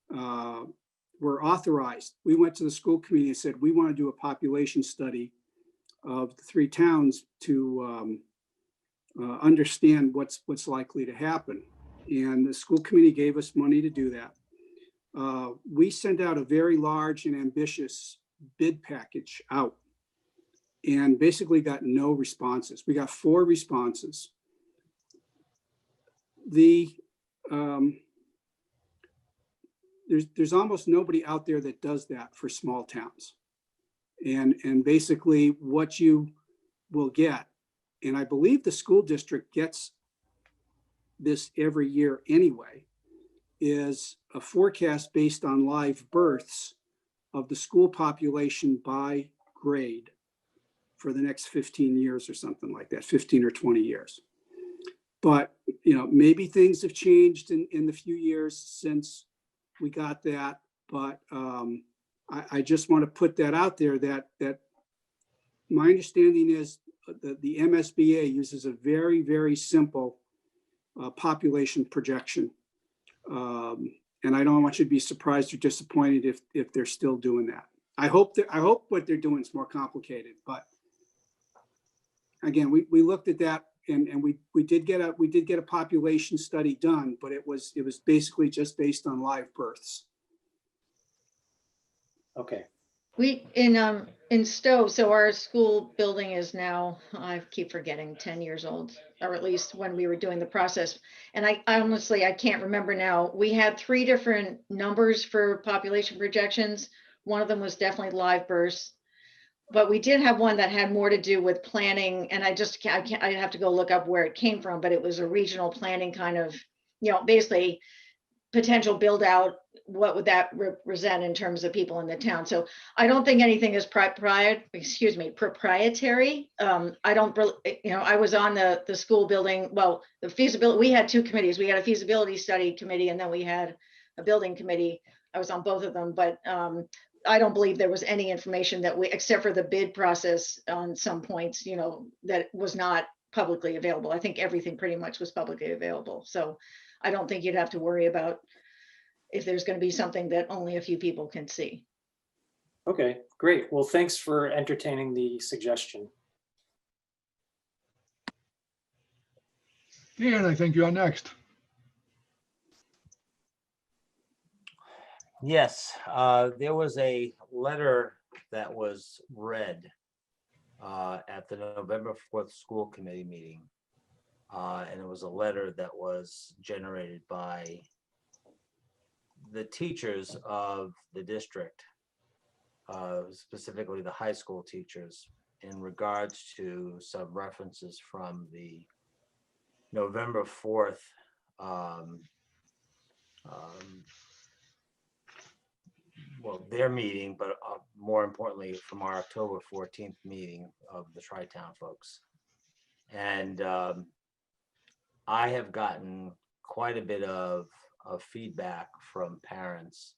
were authorized. We went to the school committee and said, we want to do a population study of the 3 towns to understand what's likely to happen. And the school committee gave us money to do that. We sent out a very large and ambitious bid package out and basically got no responses. We got 4 responses. There's almost nobody out there that does that for small towns. And basically what you will get, and I believe the school district gets this every year anyway, is a forecast based on live births of the school population by grade for the next 15 years or something like that, 15 or 20 years. But, maybe things have changed in the few years since we got that. But I just want to put that out there that my understanding is that the MSBA uses a very, very simple population projection. And I don't want you to be surprised or disappointed if they're still doing that. I hope what they're doing is more complicated, but again, we looked at that and we did get a population study done, but it was basically just based on live births.
Okay.
We, in Stowe, so our school building is now, I keep forgetting, 10 years old, or at least when we were doing the process. And I honestly, I can't remember now. We had 3 different numbers for population projections. One of them was definitely live births. But we did have one that had more to do with planning, and I have to go look up where it came from, but it was a regional planning kind of, basically potential build out. What would that represent in terms of people in the town? So I don't think anything is proprietary. I don't, I was on the school building, well, the feasibility, we had 2 committees. We had a feasibility study committee, and then we had a building committee. I was on both of them, but I don't believe there was any information that except for the bid process on some points, that was not publicly available. I think everything pretty much was publicly available. So I don't think you'd have to worry about if there's going to be something that only a few people can see.
Okay, great. Well, thanks for entertaining the suggestion.
Dan, I think you're next.
Yes, there was a letter that was read at the November 4th school committee meeting. And it was a letter that was generated by the teachers of the district, specifically the high school teachers, in regards to some references from the November 4th their meeting, but more importantly, from our October 14th meeting of the Tri-Town folks. And I have gotten quite a bit of feedback from parents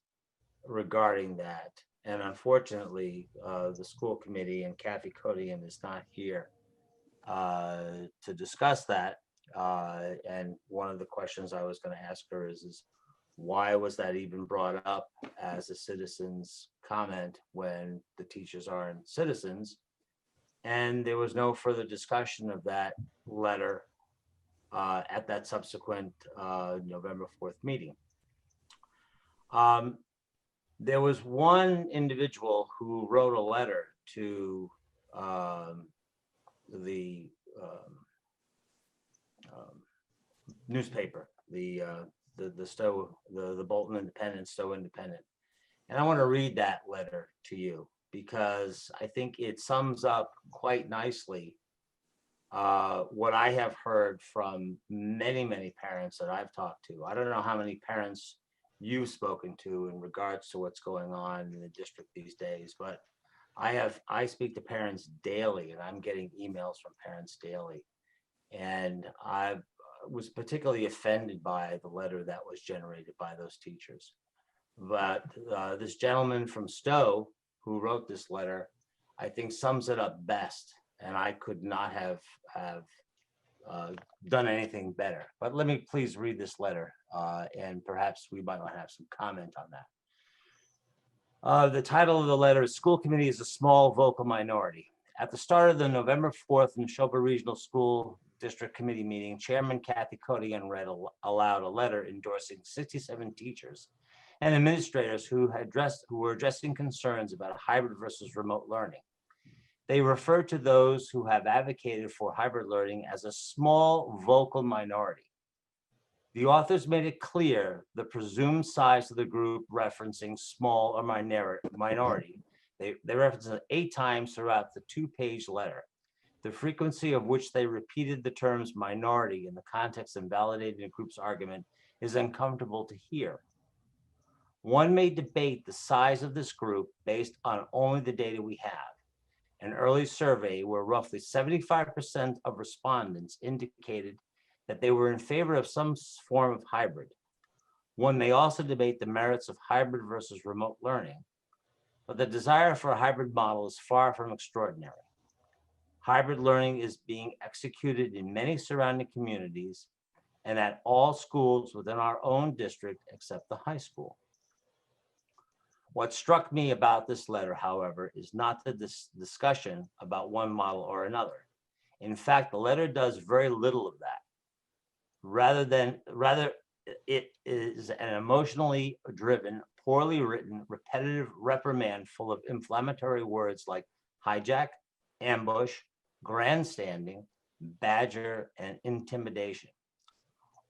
regarding that. And unfortunately, the school committee and Kathy Codian is not here to discuss that. And one of the questions I was going to ask her is why was that even brought up as a citizen's comment when the teachers aren't citizens? And there was no further discussion of that letter at that subsequent November 4th meeting. There was one individual who wrote a letter to the newspaper, the Bolton Independent, Stowe Independent. And I want to read that letter to you because I think it sums up quite nicely what I have heard from many, many parents that I've talked to. I don't know how many parents you've spoken to in regards to what's going on in the district these days, but I speak to parents daily, and I'm getting emails from parents daily. And I was particularly offended by the letter that was generated by those teachers. But this gentleman from Stowe who wrote this letter, I think sums it up best. And I could not have done anything better. But let me please read this letter, and perhaps we might want to have some comment on that. The title of the letter is "School Committee is a Small Vocal Minority." At the start of the November 4th Neshoba Regional School District Committee meeting, Chairman Kathy Codian read aloud a letter endorsing 67 teachers and administrators who were addressing concerns about hybrid versus remote learning. They refer to those who have advocated for hybrid learning as a small vocal minority. The authors made it clear the presumed size of the group referencing small or minority. They referenced it 8 times throughout the 2-page letter, the frequency of which they repeated the terms minority in the context of invalidating the group's argument is uncomfortable to hear. One may debate the size of this group based on only the data we have. An early survey where roughly 75% of respondents indicated that they were in favor of some form of hybrid. One may also debate the merits of hybrid versus remote learning, but the desire for a hybrid model is far from extraordinary. Hybrid learning is being executed in many surrounding communities and at all schools within our own district except the high school. What struck me about this letter, however, is not the discussion about one model or another. In fact, the letter does very little of that. Rather, it is an emotionally driven, poorly written, repetitive reprimand full of inflammatory words like hijack, ambush, grandstanding, badger, and intimidation.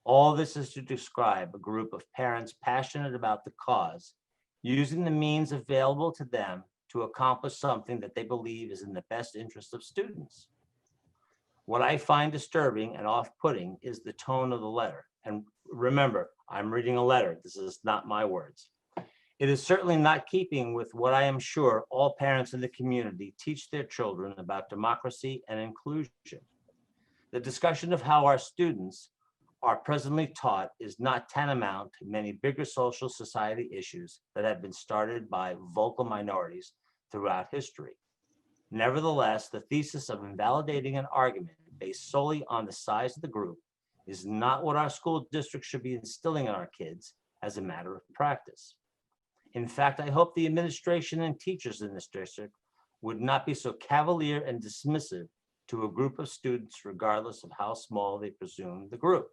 All this is to describe a group of parents passionate about the cause, using the means available to them to accomplish something that they believe is in the best interest of students. What I find disturbing and off-putting is the tone of the letter. And remember, I'm reading a letter. This is not my words. It is certainly not keeping with what I am sure all parents in the community teach their children about democracy and inclusion. The discussion of how our students are presently taught is not tantamount to many bigger social society issues that have been started by vocal minorities throughout history. Nevertheless, the thesis of invalidating an argument based solely on the size of the group is not what our school district should be instilling in our kids as a matter of practice. In fact, I hope the administration and teachers in this district would not be so cavalier and dismissive to a group of students, regardless of how small they presume the group.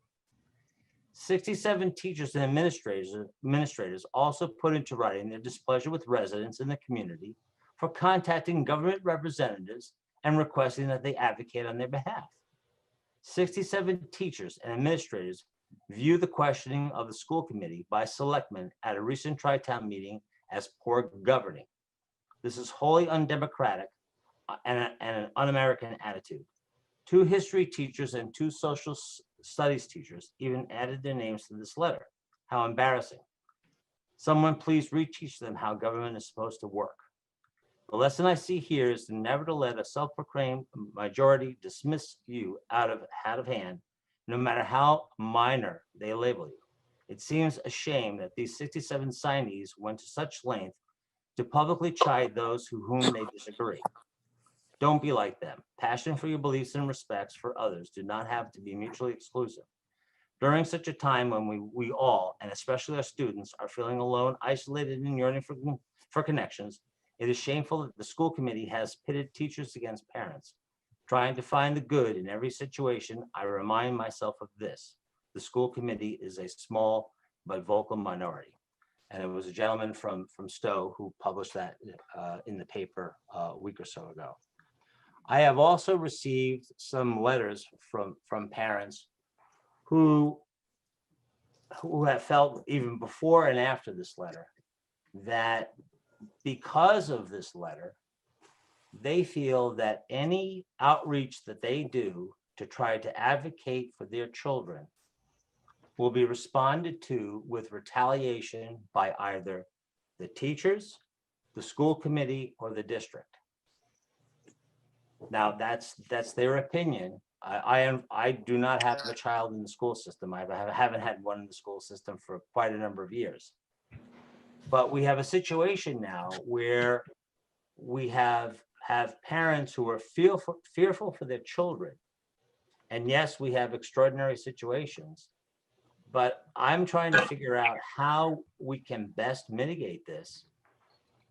67 teachers and administrators also put into writing their displeasure with residents in the community for contacting government representatives and requesting that they advocate on their behalf. 67 teachers and administrators view the questioning of the school committee by selectmen at a recent Tri-Town meeting as poor governing. This is wholly undemocratic and an un-American attitude. 2 history teachers and 2 social studies teachers even added their names to this letter. How embarrassing. Someone please reteach them how government is supposed to work. The lesson I see here is to never to let a self-proclaimed majority dismiss you out of hand, no matter how minor they label you. It seems a shame that these 67 signees went to such length to publicly chide those whom they disagree. Don't be like them. Passion for your beliefs and respects for others do not have to be mutually exclusive. During such a time when we all, and especially our students, are feeling alone, isolated, and yearning for connections, it is shameful that the school committee has pitted teachers against parents. Trying to find the good in every situation, I remind myself of this. The school committee is a small but vocal minority. And it was a gentleman from Stowe who published that in the paper a week or so ago. I have also received some letters from parents who have felt, even before and after this letter, that because of this letter, they feel that any outreach that they do to try to advocate for their children will be responded to with retaliation by either the teachers, the school committee, or the district. Now, that's their opinion. I do not have a child in the school system. I haven't had one in the school system for quite a number of years. But we have a situation now where we have parents who are fearful for their children. And yes, we have extraordinary situations, but I'm trying to figure out how we can best mitigate this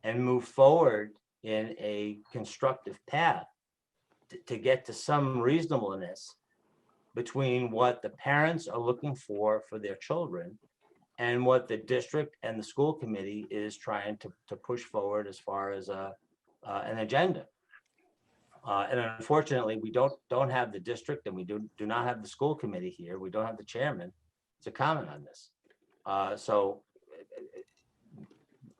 and move forward in a constructive path to get to some reasonableness between what the parents are looking for their children and what the district and the school committee is trying to push forward as far as an agenda. And unfortunately, we don't have the district, and we do not have the school committee here. We don't have the chairman to comment on this. So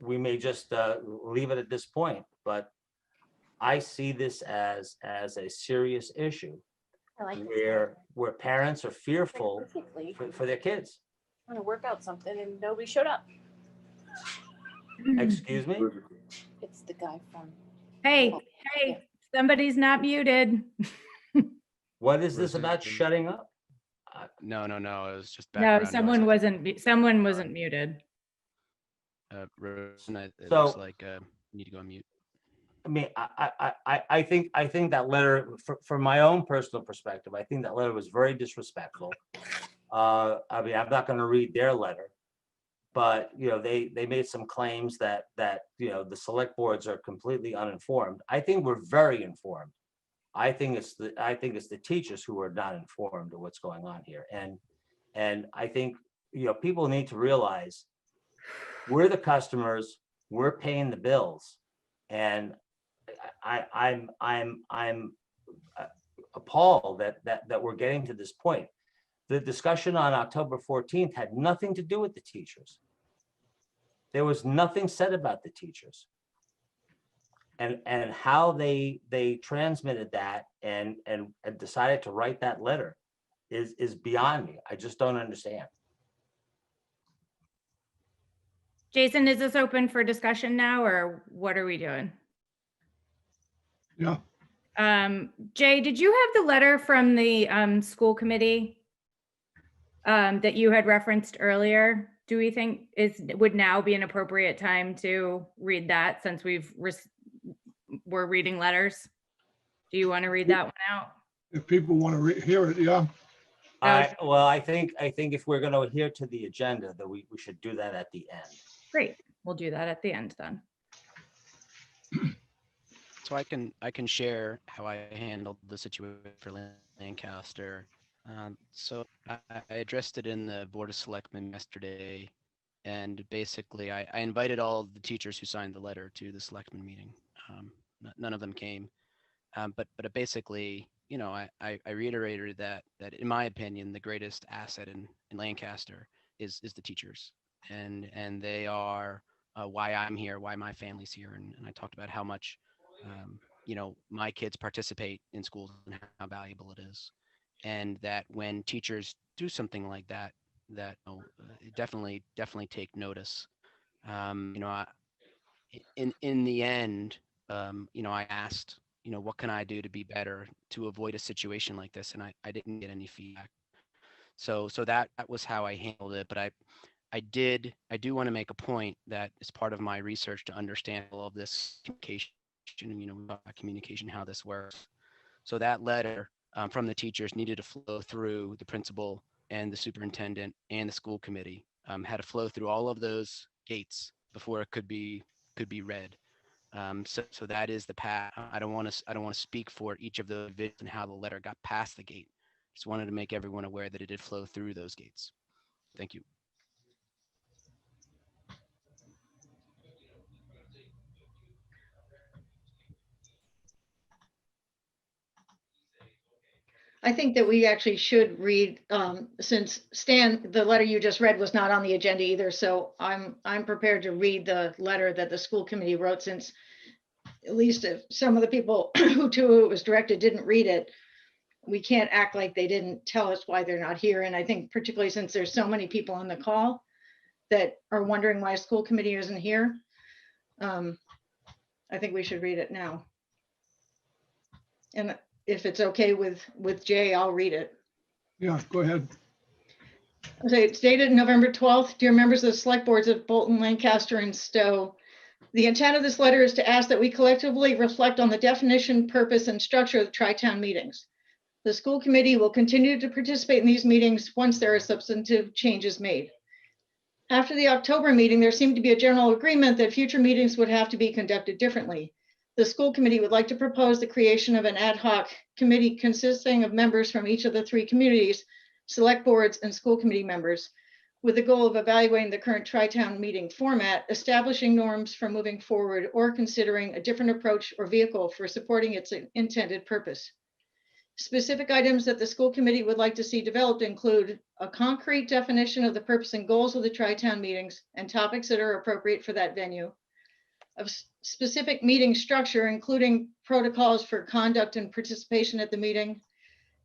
we may just leave it at this point, but I see this as a serious issue where parents are fearful for their kids.
Want to work out something and nobody showed up.
Excuse me?
It's the guy from.
Hey, somebody's not muted.
What is this about shutting up?
No, it was just
No,
background.
someone wasn't muted.
Rosen, it
So-
looks like you need to go on mute.
I mean, I think that letter, from my own personal perspective, I think that letter was very disrespectful. I mean, I'm not going to read their letter, but they made some claims that the select boards are completely uninformed. I think we're very informed. I think it's the teachers who are not informed of what's going on here, and I think people need to realize we're the customers, we're paying the bills, and I'm appalled that we're getting to this point. The discussion on October 14th had nothing to do with the teachers. There was nothing said about the teachers. And how they transmitted that and decided to write that letter is beyond me. I just don't understand.
Jason, is this open for discussion now, or what are we doing?
Yeah,
Jay, did you have the letter from the school committee that you had referenced earlier? Do we think would now be an appropriate time to read that, since we're reading letters? Do you want to read that one out?
if people want to hear it, yeah.
Well, I think if we're going to adhere to the agenda, that we should do that at the end.
Great, we'll do that at the end then.
So I can share how I handled the situation for Lancaster. So I addressed it in the Board of Selectmen yesterday, and basically I invited all the teachers who signed the letter to the Selectmen meeting. None of them came, but basically, I reiterated that in my opinion, the greatest asset in Lancaster is the teachers, and they are why I'm here, why my family's here, and I talked about how much my kids participate in schools and how valuable it is, and that when teachers do something like that, definitely take notice. In the end, I asked, what can I do to be better to avoid a situation like this, and I didn't get any feedback. So that was how I handled it. But I do want to make a point that as part of my research to understand all of this communication, how this works. So that letter from the teachers needed to flow through the principal and the superintendent and the school committee, had to flow through all of those gates before it could be read. So that is the path. I don't want to speak for each of the divisions and how the letter got past the gate. Just wanted to make everyone aware that it did flow through those gates. Thank you.
I think that we actually should read, since Stan, the letter you just read was not on the agenda either. So I'm prepared to read the letter that the school committee wrote, since at least if some of the people who it was directed didn't read it, we can't act like they didn't tell us why they're not here. And I think particularly since there's so many people on the call that are wondering why school committee isn't here, I think we should read it now. And if it's okay with Jay, I'll read it.
Yeah, go ahead.
Okay, it's dated November 12th. Dear members of the select boards of Bolton, Lancaster, and Stowe, the intent of this letter is to ask that we collectively reflect on the definition, purpose, and structure of the Tri-Town meetings. The school committee will continue to participate in these meetings once there are substantive changes made. After the October meeting, there seemed to be a general agreement that future meetings would have to be conducted differently. The school committee would like to propose the creation of an ad hoc committee consisting of members from each of the three communities, select boards, and school committee members, with the goal of evaluating the current Tri-Town meeting format, establishing norms for moving forward, or considering a different approach or vehicle for supporting its intended purpose. Specific items that the school committee would like to see developed include a concrete definition of the purpose and goals of the Tri-Town meetings and topics that are appropriate for that venue, of specific meeting structure, including protocols for conduct and participation at the meeting,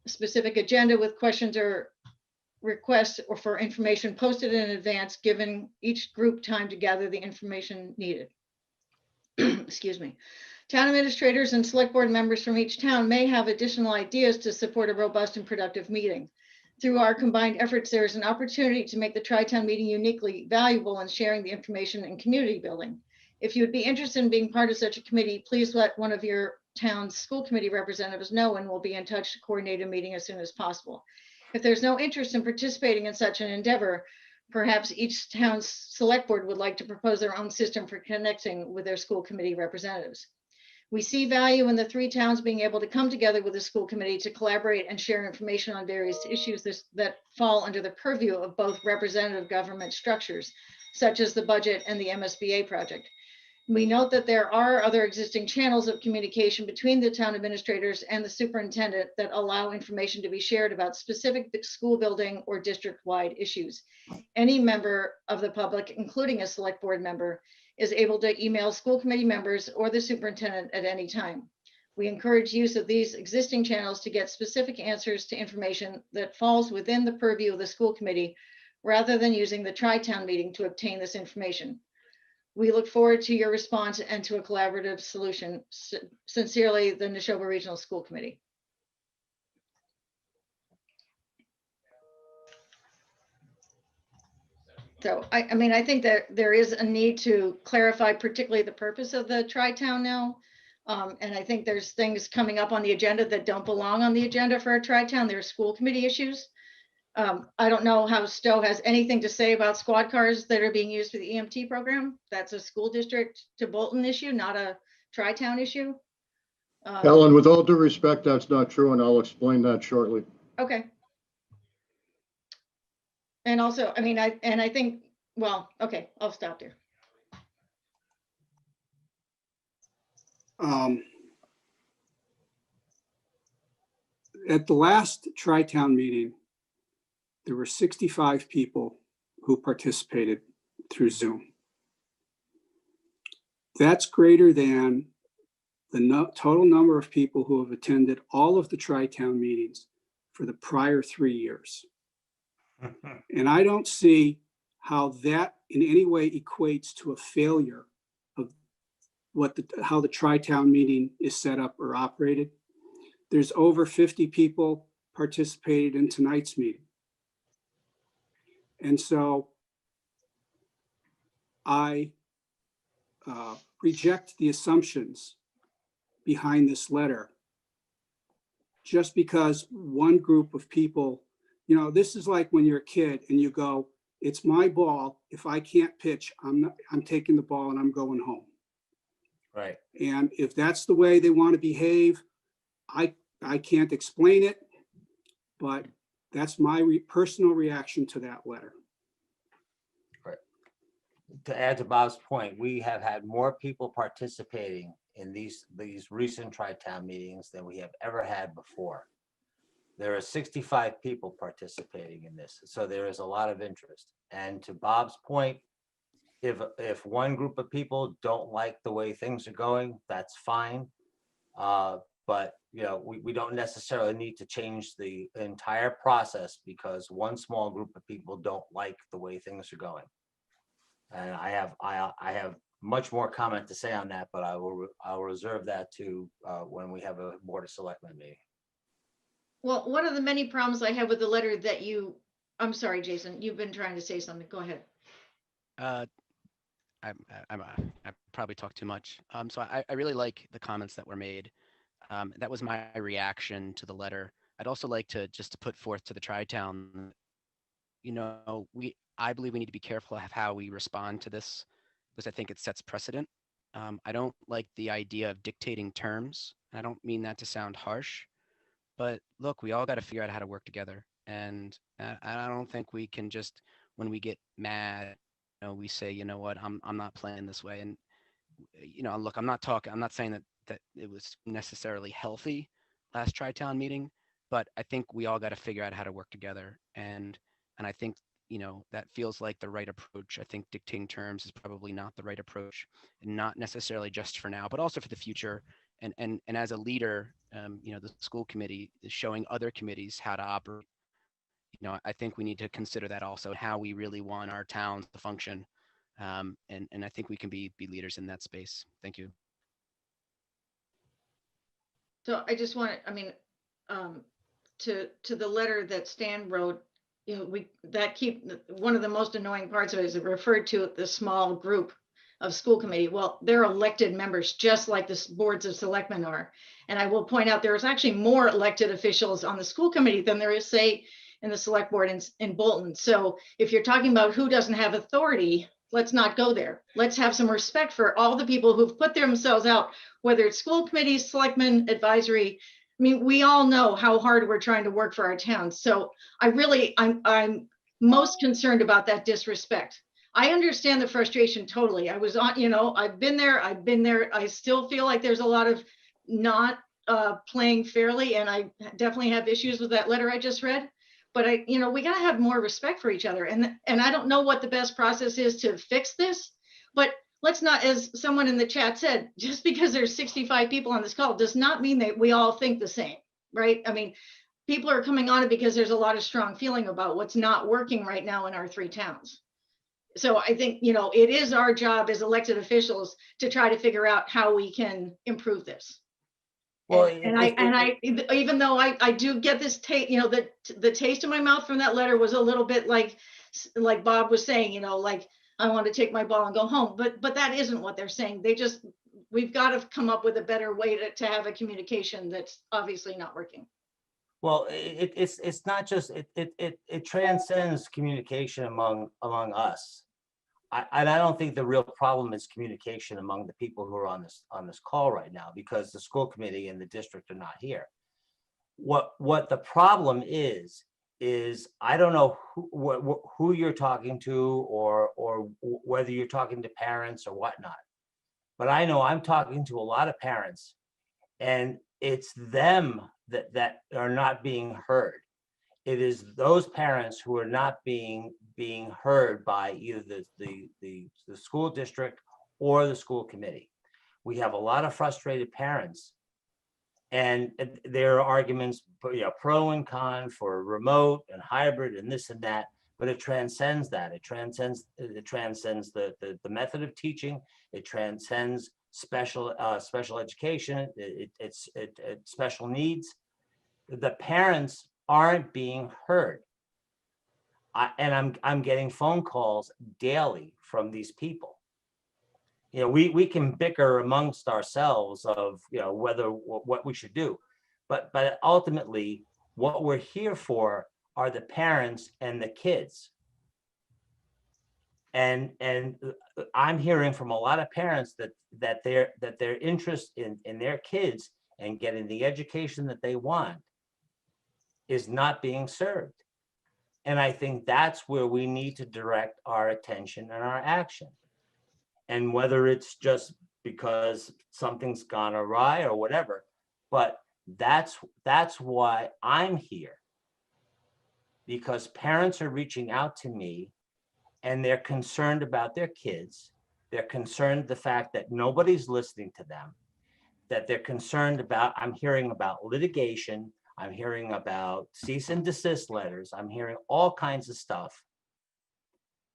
a specific agenda with questions or requests or for information posted in advance, giving each group time to gather the information needed. Excuse me. Town administrators and select board members from each town may have additional ideas to support a robust and productive meeting. Through our combined efforts, there is an opportunity to make the Tri-Town meeting uniquely valuable in sharing the information and community building. If you would be interested in being part of such a committee, please let one of your town's school committee representatives know, and we'll be in touch to coordinate a meeting as soon as possible. If there's no interest in participating in such an endeavor, perhaps each town's select board would like to propose their own system for connecting with their school committee representatives. We see value in the three towns being able to come together with the school committee to collaborate and share information on various issues that fall under the purview of both representative government structures, such as the budget and the MSBA project. We note that there are other existing channels of communication between the town administrators and the superintendent that allow information to be shared about specific school building or district-wide issues. Any member of the public, including a select board member, is able to email school committee members or the superintendent at any time. We encourage use of these existing channels to get specific answers to information that falls within the purview of the school committee, rather than using the Tri-Town meeting to obtain this information. We look forward to your response and to a collaborative solution. Sincerely, the Neshoba Regional School Committee. So I mean, I think that there is a need to clarify particularly the purpose of the Tri-Town now. And I think there's things coming up on the agenda that don't belong on the agenda for a Tri-Town. There are school committee issues. I don't know how Stowe has anything to say about squad cars that are being used for the EMT program. That's a school district to Bolton issue, not a Tri-Town issue.
Ellen, with all due respect, that's not true, and I'll explain that shortly.
Okay. And also, I mean, I think, well, okay, I'll stop there.
At the last Tri-Town meeting, there were 65 people who participated through Zoom. That's greater than the total number of people who have attended all of the Tri-Town meetings for the prior 3 years. And I don't see how that in any way equates to a failure of how the Tri-Town meeting is set up or operated. There's over 50 people participated in tonight's meeting. And so I reject the assumptions behind this letter just because one group of people, you know, this is like when you're a kid and you go, it's my ball. If I can't pitch, I'm taking the ball and I'm going home.
Right.
And if that's the way they want to behave, I can't explain it, but that's my personal reaction to that letter.
Right. To add to Bob's point, we have had more people participating in these recent Tri-Town meetings than we have ever had before. There are 65 people participating in this, so there is a lot of interest. And to Bob's point, if one group of people don't like the way things are going, that's fine. But you know, we don't necessarily need to change the entire process because one small group of people don't like the way things are going. And I have much more comment to say on that, but I'll reserve that to when we have a Board of Selectmen meeting.
Well, one of the many problems I have with the letter that I'm sorry, Jason, you've been trying to say something. Go ahead.
I probably talk too much. So I really like the comments that were made. That was my reaction to the letter. I'd also like to put forth to the Tri-Town, you know, I believe we need to be careful of how we respond to this because I think it sets precedent. I don't like the idea of dictating terms. I don't mean that to sound harsh, but look, we all got to figure out how to work together. And I don't think we can just, when we get mad, you know, we say, you know what, I'm not playing this way. And, you know, look, I'm not saying that it was necessarily healthy last Tri-Town meeting, but I think we all got to figure out how to work together. And I think, you know, that feels like the right approach. I think dictating terms is probably not the right approach, and not necessarily just for now, but also for the future. And as a leader, you know, the school committee is showing other committees how to operate. You know, I think we need to consider that also, how we really want our towns to function. And I think we can be leaders in that space. Thank you.
So I just want to, I mean, to the letter that Stan wrote, one of the most annoying parts of it is it referred to the small group of school committee. Well, they're elected members, just like the boards of selectmen are. And I will point out, there's actually more elected officials on the school committee than there is, say, in the select board in Bolton. So if you're talking about who doesn't have authority, let's not go there. Let's have some respect for all the people who've put themselves out, whether it's school committees, selectmen, advisory. I mean, we all know how hard we're trying to work for our towns. So I'm most concerned about that disrespect. I understand the frustration totally. I was on, I've been there. I still feel like there's a lot of not playing fairly. And I definitely have issues with that letter I just read. But we gotta have more respect for each other. And I don't know what the best process is to fix this, but let's not, as someone in the chat said, just because there's 65 people on this call does not mean that we all think the same, right? I mean, people are coming on it because there's a lot of strong feeling about what's not working right now in our 3 towns. So I think, it is our job as elected officials to try to figure out how we can improve this. Well, I even though I do get this taste, the taste in my mouth from that letter was a little bit like Bob was saying, like, I want to take my ball and go home, but that isn't what they're saying. We've got to come up with a better way to have a communication that's obviously not working.
Well, it's not just, it transcends communication among us. I don't think the real problem is communication among the people who are on this call right now, because the school committee and the district are not here. What the problem is I don't know who you're talking to, or whether you're talking to parents or whatnot, but I know I'm talking to a lot of parents, and it's them that are not being heard. It is those parents who are not being heard by either the school district or the school committee. We have a lot of frustrated parents, and there are arguments, pro and con for remote and hybrid and this and that, but it transcends that. It transcends the method of teaching. It transcends special education. It's special needs. The parents aren't being heard. I'm getting phone calls daily from these people. We can bicker amongst ourselves of what we should do, but ultimately what we're here for are the parents and the kids. And I'm hearing from a lot of parents that their interest in their kids and getting the education that they want is not being served. And I think that's where we need to direct our attention and our action. And whether it's just because something's gone awry or whatever, but that's why I'm here. Because parents are reaching out to me and they're concerned about their kids. They're concerned the fact that nobody's listening to them, that they're concerned about, I'm hearing about litigation, I'm hearing about cease and desist letters, I'm hearing all kinds of stuff.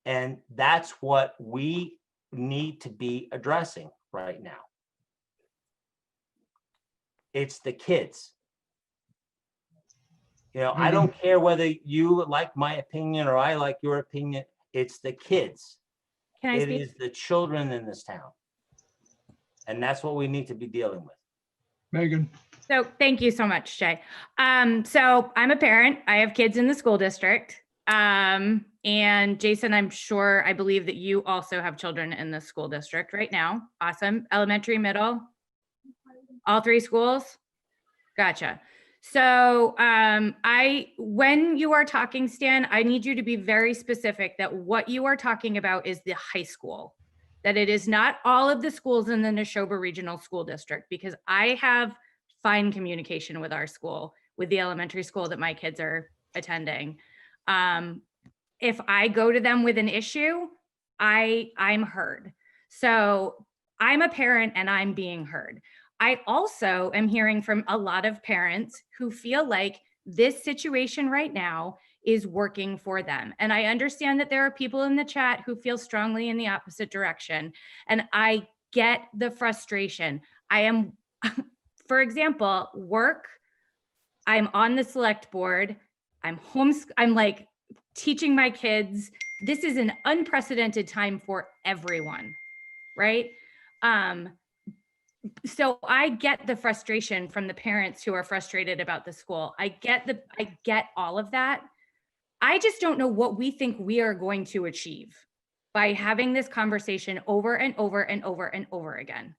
And that's what we need to be addressing right now. It's the kids. I don't care whether you like my opinion or I like your opinion. It's the kids. It is the children in this town. And that's what we need to be dealing with.
Megan.
So thank you so much, Jay. So I'm a parent. I have kids in the school district. And Jason, I believe that you also have children in the school district right now. Awesome. Elementary, middle, all 3 schools. Gotcha. So when you are talking, Stan, I need you to be very specific that what you are talking about is the high school, that it is not all of the schools in the Neshoba Regional School District, because I have fine communication with our school, with the elementary school that my kids are attending. If I go to them with an issue, I'm heard. So I'm a parent and I'm being heard. I also am hearing from a lot of parents who feel like this situation right now is working for them. And I understand that there are people in the chat who feel strongly in the opposite direction. And I get the frustration. I am, for example, work I'm on the select board. I'm like teaching my kids. This is an unprecedented time for everyone, right? So I get the frustration from the parents who are frustrated about the school. I get all of that. I just don't know what we think we are going to achieve by having this conversation over and over and over and over again.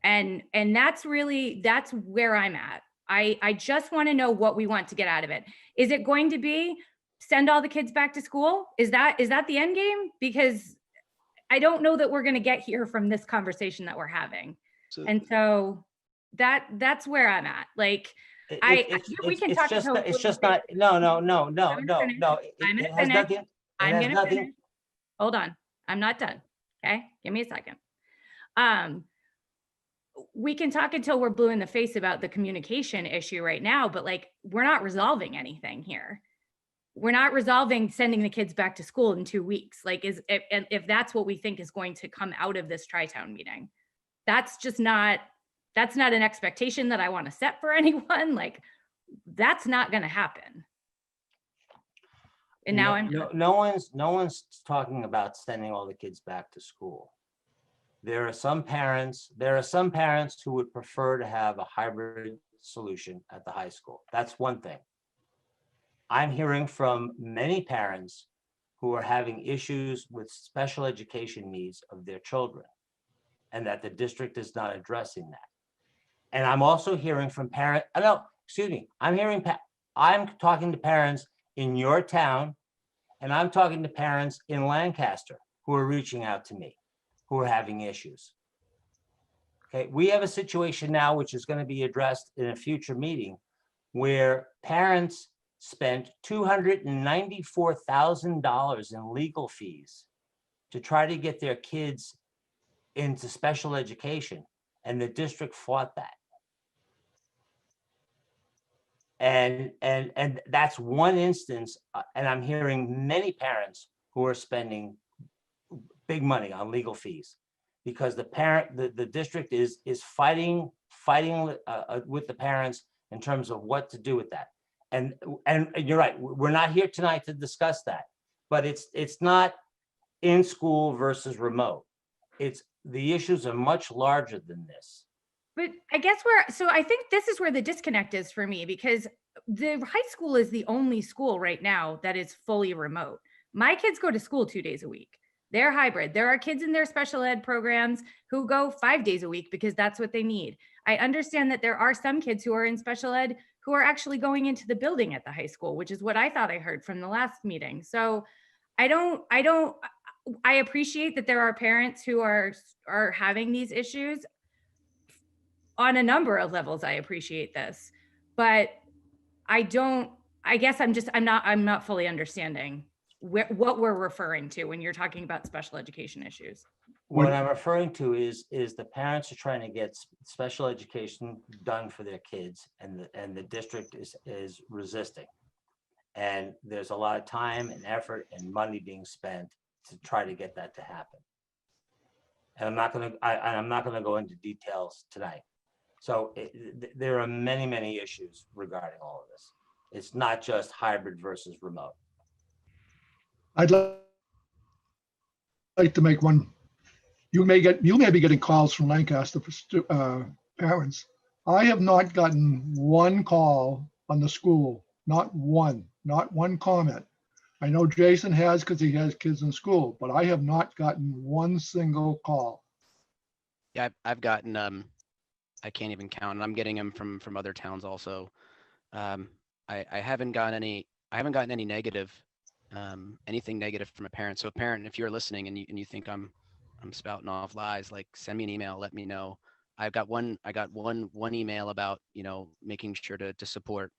And that's where I'm at. I just want to know what we want to get out of it. Is it going to be send all the kids back to school? Is that the end game? Because I don't know that we're going to get here from this conversation that we're having. And so that's where I'm at. Like, we can talk until
it's just not, no.
I'm gonna
It has
finish.
nothing. It
I'm
has
gonna
nothing.
finish. Hold on. I'm not done. Okay. Give me a second. We can talk until we're blue in the face about the communication issue right now, but like, we're not resolving anything here. We're not resolving sending the kids back to school in 2 weeks. Like, if that's what we think is going to come out of this Tri-Town meeting, that's not an expectation that I want to set for anyone. Like, that's not going to happen. And now
no one's talking about sending all the kids back to school. There are some parents who would prefer to have a hybrid solution at the high school. That's one thing. I'm hearing from many parents who are having issues with special education needs of their children, and that the district is not addressing that. And I'm also hearing from parents, I'm talking to parents in your town, and I'm talking to parents in Lancaster who are reaching out to me, who are having issues. Okay, we have a situation now which is going to be addressed in a future meeting where parents spent $294,000 in legal fees to try to get their kids into special education, and the district fought that. And that's one instance, and I'm hearing many parents who are spending big money on legal fees because the district is fighting with the parents in terms of what to do with that. And you're right, we're not here tonight to discuss that, but it's not in school versus remote. The issues are much larger than this.
But I guess I think this is where the disconnect is for me, because the high school is the only school right now that is fully remote. My kids go to school 2 days a week. They're hybrid. There are kids in their special ed programs who go 5 days a week because that's what they need. I understand that there are some kids who are in special ed who are actually going into the building at the high school, which is what I thought I heard from the last meeting. So I appreciate that there are parents who are having these issues on a number of levels. I appreciate this, but I'm not fully understanding what we're referring to when you're talking about special education issues.
What I'm referring to is the parents are trying to get special education done for their kids, and the district is resisting. And there's a lot of time and effort and money being spent to try to get that to happen. And I'm not going to go into details tonight. So there are many, many issues regarding all of this. It's not just hybrid versus remote.
I'd like to make one. You may be getting calls from Lancaster parents. I have not gotten one call on the school, not one comment. I know Jason has because he has kids in school, but I have not gotten one single call.
Yeah, I've gotten, I can't even count, and I'm getting them from other towns also. I haven't gotten any negative, anything negative from a parent. So a parent, if you're listening and you think I'm spouting off lies, like send me an email, let me know. I got one email about, making sure to support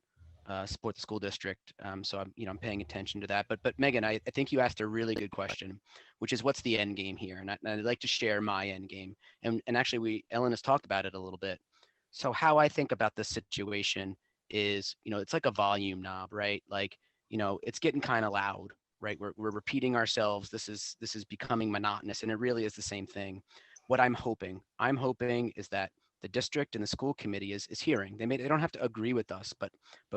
the school district. So I'm paying attention to that. But Megan, I think you asked a really good question, which is what's the end game here? And I'd like to share my end game. And actually Ellen has talked about it a little bit. So how I think about this situation is, it's like a volume knob, right? Like, it's getting kind of loud, right? We're repeating ourselves. This is becoming monotonous, and it really is the same thing. What I'm hoping is that the district and the school committee is hearing. They don't have to agree with us, but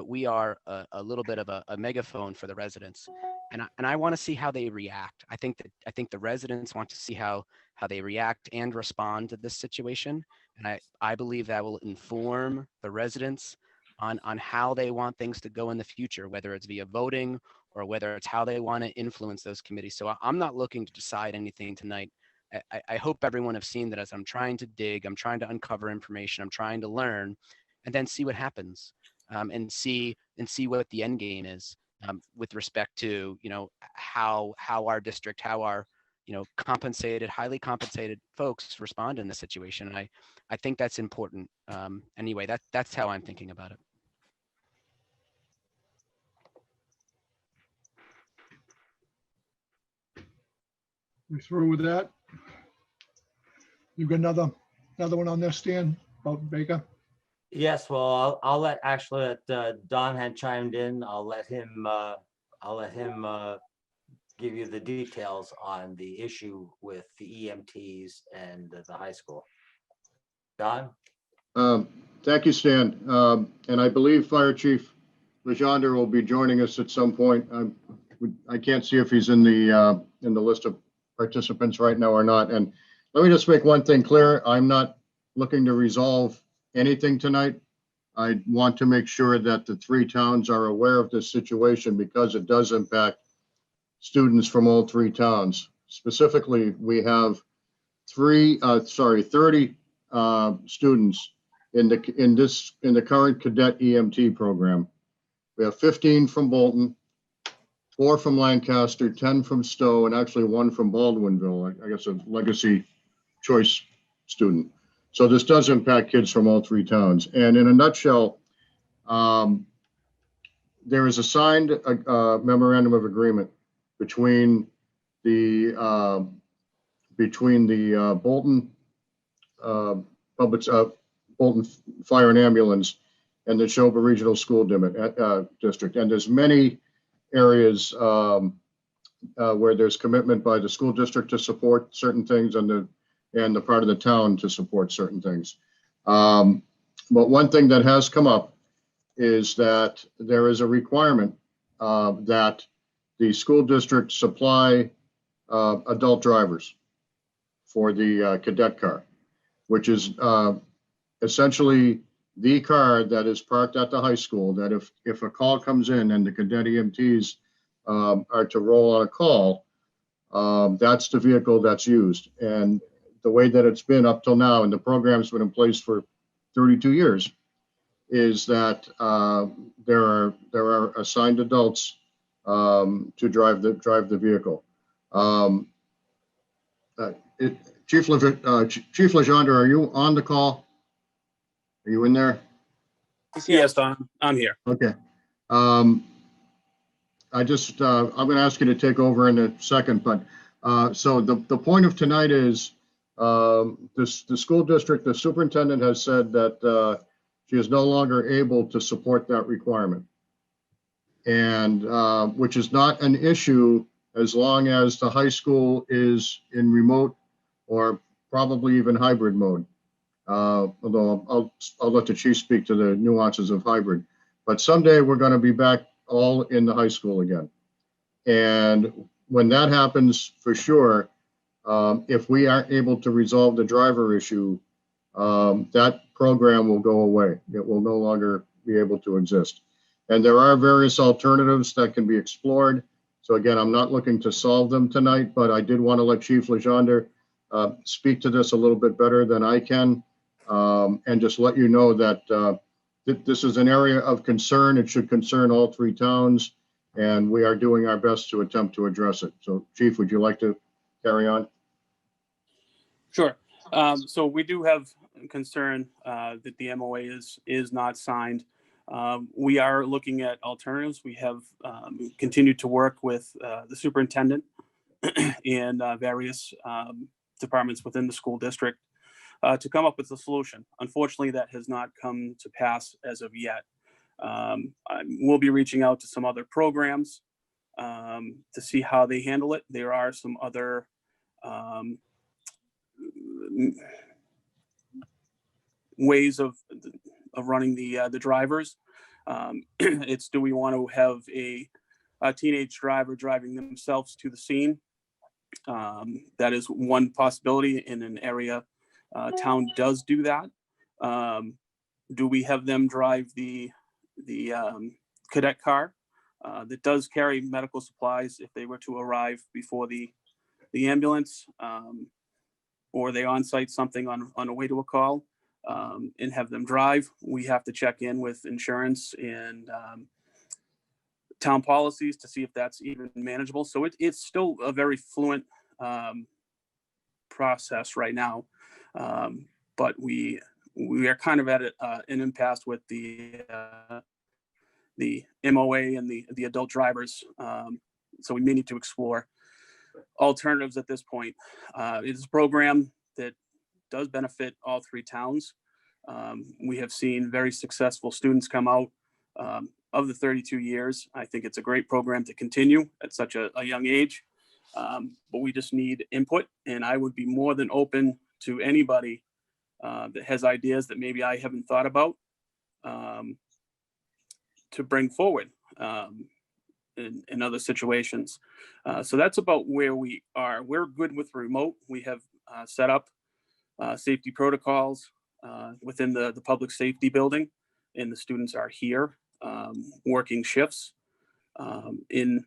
we are a little bit of a megaphone for the residents. And I want to see how they react. I think the residents want to see how they react and respond to this situation. And I believe that will inform the residents on how they want things to go in the future, whether it's via voting or whether it's how they want to influence those committees. So I'm not looking to decide anything tonight. I hope everyone have seen that as I'm trying to dig, I'm trying to uncover information, I'm trying to learn, and then see what happens, and see what the end game is, with respect to, you know, how our district, how our, you know, highly compensated folks respond in this situation. And I think that's important. Anyway, that's how I'm thinking about it.
We through with that? You got another one on there, Stan, about Baker?
Yes, well, I'll let Don had chimed in. I'll let him give you the details on the issue with the EMTs and the high school. Don?
Thank you, Stan. And I believe Fire Chief Legendre will be joining us at some point. I can't see if he's in the list of participants right now or not. And let me just make one thing clear. I'm not looking to resolve anything tonight. I want to make sure that the 3 towns are aware of this situation because it does impact students from all 3 towns. Specifically, we have 30 students in the current cadet EMT program. We have 15 from Bolton, 4 from Lancaster, 10 from Stowe, and actually 1 from Baldwinville, I guess a legacy choice student. So this does impact kids from all 3 towns. And in a nutshell, there is a signed memorandum of agreement between the Bolton Bolton Fire and Ambulance and the Neshoba Regional School District. And there's many areas where there's commitment by the school district to support certain things and the part of the town to support certain things. But one thing that has come up is that there is a requirement that the school district supply adult drivers for the cadet car, which is essentially the car that is parked at the high school, that if a call comes in and the cadet EMTs are to roll on a call, that's the vehicle that's used. And the way that it's been up till now, and the program's been in place for 32 years, is that there are assigned adults to drive the vehicle. Chief Legendre, are you on the call? Are you in there?
Yes, Don, I'm here.
Okay. I'm going to ask you to take over in a second, but so the point of tonight is the school district, the superintendent has said that she is no longer able to support that requirement, and which is not an issue as long as the high school is in remote or probably even hybrid mode. Although I'll let the chief speak to the nuances of hybrid, but someday we're going to be back all in the high school again. And when that happens, for sure, if we aren't able to resolve the driver issue, that program will go away. It will no longer be able to exist. And there are various alternatives that can be explored. So again, I'm not looking to solve them tonight, but I did want to let Chief Legendre speak to this a little bit better than I can, and just let you know that this is an area of concern. It should concern all 3 towns, and we are doing our best to attempt to address it. So Chief, would you like to carry on?
Sure. So we do have concern that the MOA is not signed. We are looking at alternatives. We have continued to work with the superintendent and various departments within the school district to come up with a solution. Unfortunately, that has not come to pass as of yet. We'll be reaching out to some other programs to see how they handle it. There are some other ways of running the drivers. It's, do we want to have a teenage driver driving themselves to the scene? That is one possibility in an area. Town does do that. Do we have them drive the cadet car that does carry medical supplies if they were to arrive before the ambulance, or they on-site something on a way to a call, and have them drive? We have to check in with insurance and town policies to see if that's even manageable. So it's still a very fluent process right now, but we are kind of at an impasse with the MOA and the adult drivers. So we may need to explore alternatives at this point. It's a program that does benefit all three towns. We have seen very successful students come out of the 32 years. I think it's a great program to continue at such a young age, but we just need input, and I would be more than open to anybody that has ideas that maybe I haven't thought about to bring forward in other situations. So that's about where we are. We're good with remote. We have set up safety protocols within the public safety building, and the students are here working shifts in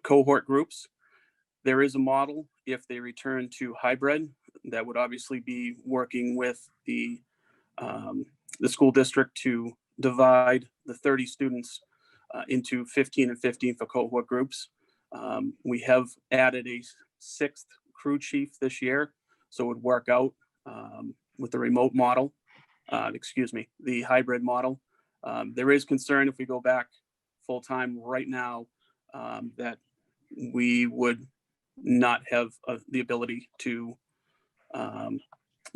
cohort groups. There is a model if they return to hybrid that would obviously be working with the school district to divide the 30 students into 15 and 15 for cohort groups. We have added a 6th crew chief this year, so it would work out with the remote model, the hybrid model. There is concern if we go back full-time right now that we would not have the ability to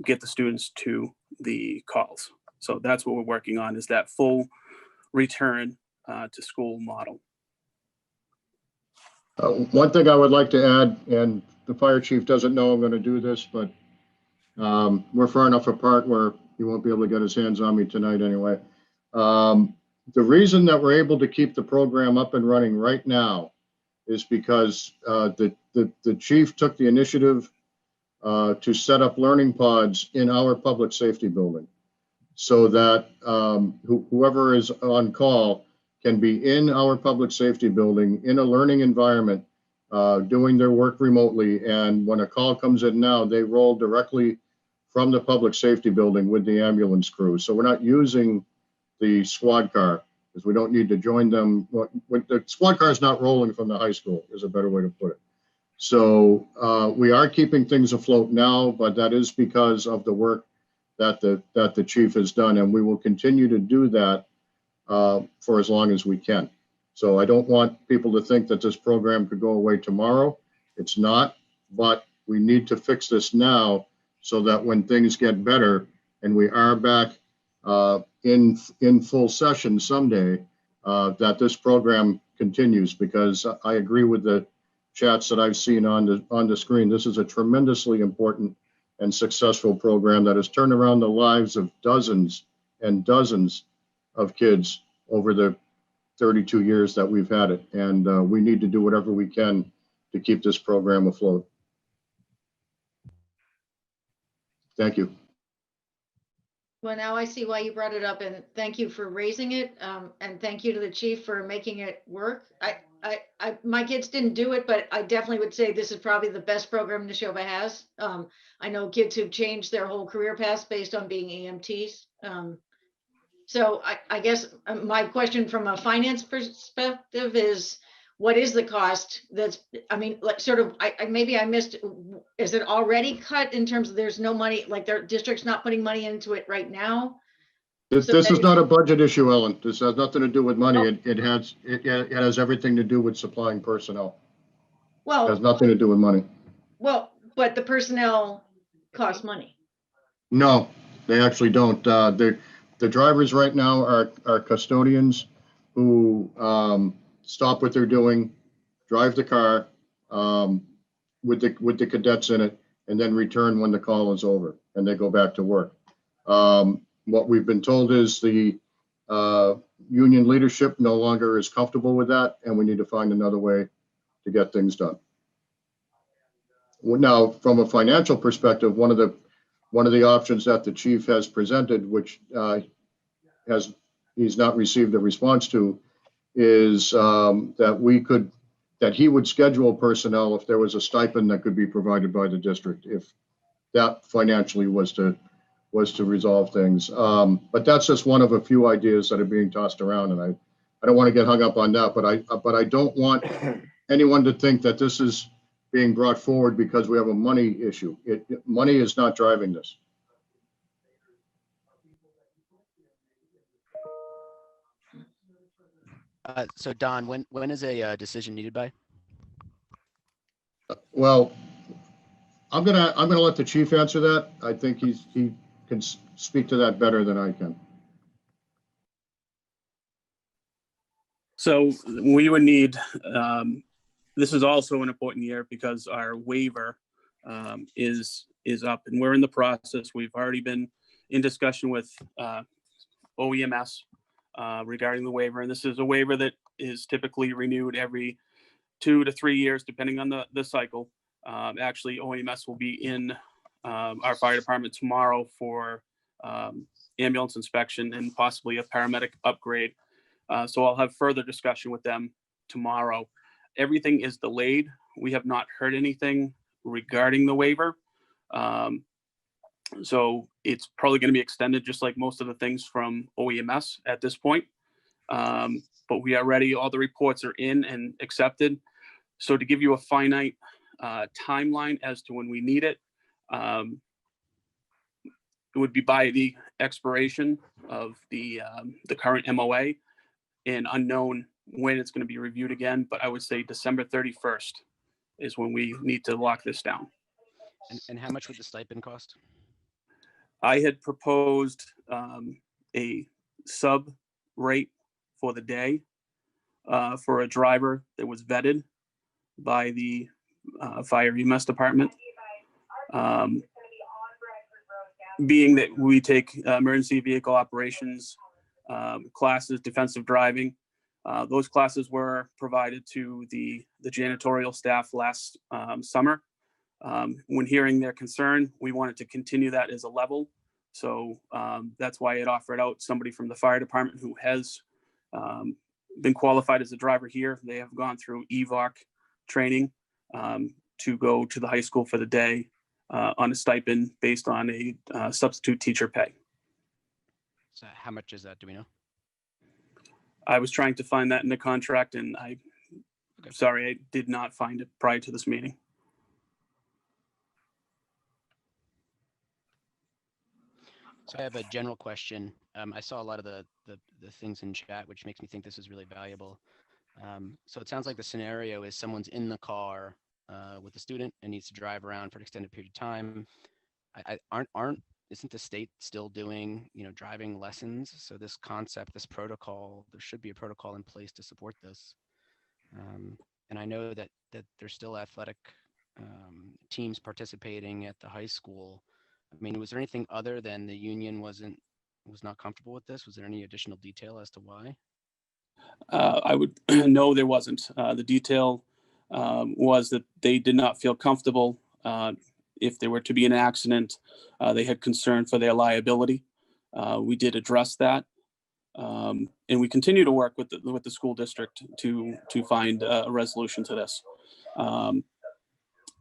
get the students to the calls. So that's what we're working on, is that full return to school model.
One thing I would like to add, and the fire chief doesn't know I'm going to do this, but we're far enough apart where he won't be able to get his hands on me tonight anyway. The reason that we're able to keep the program up and running right now is because the chief took the initiative to set up learning pods in our public safety building, so that whoever is on call can be in our public safety building in a learning environment, doing their work remotely. And when a call comes in now, they roll directly from the public safety building with the ambulance crew. So we're not using the squad car, because we don't need to join them. The squad car is not rolling from the high school, is a better way to put it. So we are keeping things afloat now, but that is because of the work that the chief has done, and we will continue to do that for as long as we can. So I don't want people to think that this program could go away tomorrow. It's not, but we need to fix this now so that when things get better and we are back in full session someday, that this program continues, because I agree with the chats that I've seen on the screen. This is a tremendously important and successful program that has turned around the lives of dozens and dozens of kids over the 32 years that we've had it. And we need to do whatever we can to keep this program afloat. Thank you.
Well, now I see why you brought it up, and thank you for raising it. And thank you to the chief for making it work. My kids didn't do it, but I definitely would say this is probably the best program Neshoba has. I know kids who've changed their whole career paths based on being EMTs. So I guess my question from a finance perspective is, what is the cost? I mean, like sort of, maybe I missed, is it already cut in terms of there's no money, like their district's not putting money into it right now?
This is not a budget issue, Ellen. This has nothing to do with money. It has everything to do with supplying personnel.
Well,
It has nothing to do with money.
Well, but the personnel costs money.
No, they actually don't. The drivers right now are custodians who stop what they're doing, drive the car with the cadets in it, and then return when the call is over and they go back to work. what we've been told is the union leadership no longer is comfortable with that, and we need to find another way to get things done. Well, now, from a financial perspective, one of the options that the chief has presented, which he's not received a response to, is that he would schedule personnel if there was a stipend that could be provided by the district, if that financially was to resolve things. But that's just one of a few ideas that are being tossed around, and I don't want to get hung up on that, but I don't want anyone to think that this is being brought forward because we have a money issue. Money is not driving this.
So Don, when is a decision needed by?
Well, I'm gonna let the chief answer that. I think he can speak to that better than I can.
So we would need, this is also an important year because our waiver is up, and we're in the process. We've already been in discussion with OEMS regarding the waiver, and this is a waiver that is typically renewed every 2 to 3 years, depending on the cycle. Actually, OEMS will be in our fire department tomorrow for ambulance inspection and possibly a paramedic upgrade. So I'll have further discussion with them tomorrow. Everything is delayed. We have not heard anything regarding the waiver. So it's probably going to be extended, just like most of the things from OEMS at this point. But we are ready. All the reports are in and accepted. So to give you a finite timeline as to when we need it, it would be by the expiration of the current MOA, and unknown when it's going to be reviewed again. But I would say December 31st is when we need to lock this down.
And how much would the stipend cost?
I had proposed a sub rate for the day for a driver that was vetted by the fire EMS department. Being that we take emergency vehicle operations classes, defensive driving, those classes were provided to the janitorial staff last summer. When hearing their concern, we wanted to continue that as a level. So that's why it offered out somebody from the fire department who has been qualified as a driver here. They have gone through EVOC training to go to the high school for the day on a stipend based on a substitute teacher pay.
So how much is that? Do we know?
I was trying to find that in the contract, and sorry, I did not find it prior to this meeting.
So I have a general question. I saw a lot of the things in chat, which makes me think this is really valuable. So it sounds like the scenario is someone's in the car with a student and needs to drive around for an extended period of time. Isn't the state still doing, driving lessons? So this concept, this protocol, there should be a protocol in place to support this. And I know that there's still athletic teams participating at the high school. I mean, was there anything other than the union was not comfortable with this? Was there any additional detail as to why?
I would no, there wasn't. The detail was that they did not feel comfortable if there were to be an accident. They had concern for their liability. We did address that, and we continue to work with the school district to find a resolution to this.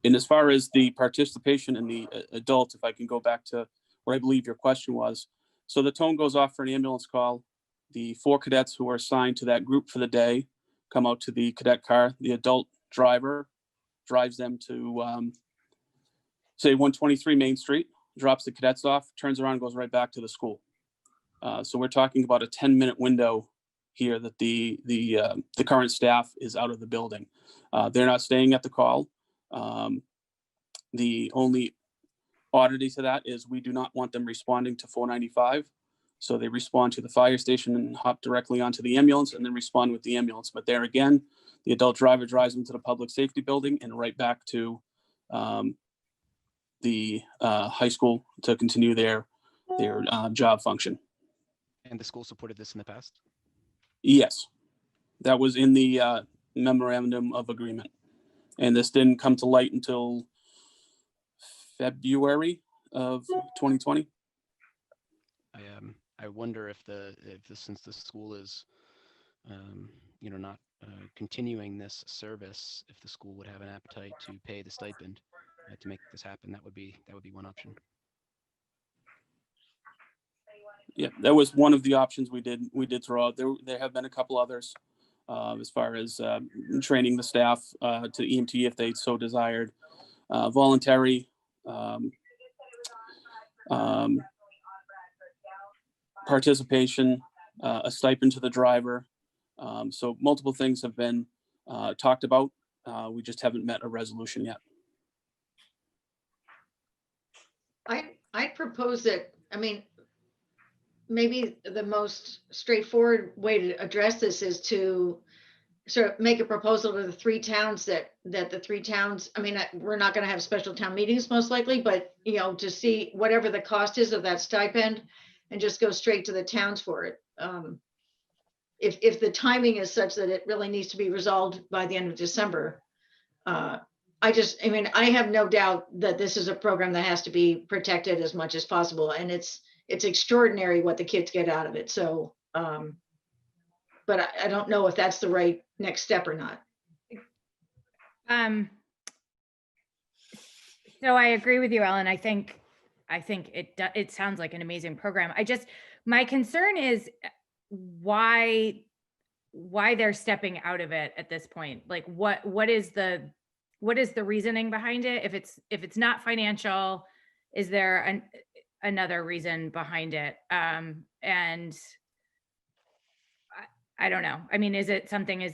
And as far as the participation in the adult, if I can go back to what I believe your question was. So the tone goes off for an ambulance call. The 4 cadets who are assigned to that group for the day come out to the cadet car. The adult driver drives them to, say, 123 Main Street, drops the cadets off, turns around, and goes right back to the school. So we're talking about a 10-minute window here that the current staff is out of the building. They're not staying at the call. The only oddity to that is we do not want them responding to 495. So they respond to the fire station and hop directly onto the ambulance and then respond with the ambulance. But there again, the adult driver drives them to the public safety building and right back to the high school to continue their job function.
And the school supported this in the past?
Yes, that was in the memorandum of agreement. And this didn't come to light until February of 2020.
I wonder if since the school is, not continuing this service, if the school would have an appetite to pay the stipend to make this happen. That would be one option.
Yeah, that was one of the options we did throw out. There have been a couple others as far as training the staff to EMT if they so desired, voluntary participation, a stipend to the driver. So multiple things have been talked about. We just haven't met a resolution yet.
I propose that, I mean, maybe the most straightforward way to address this is to sort of make a proposal to the three towns that the three towns, I mean, we're not going to have special town meetings most likely, but, to see whatever the cost is of that stipend and just go straight to the towns for it. If the timing is such that it really needs to be resolved by the end of December, I have no doubt that this is a program that has to be protected as much as possible. And it's extraordinary what the kids get out of it. So, but I don't know if that's the right next step or not.
So I agree with you, Ellen. I think it sounds like an amazing program. My concern is why they're stepping out of it at this point. Like what is the reasoning behind it? If it's not financial, is there another reason behind it? And I don't know. I mean, is it something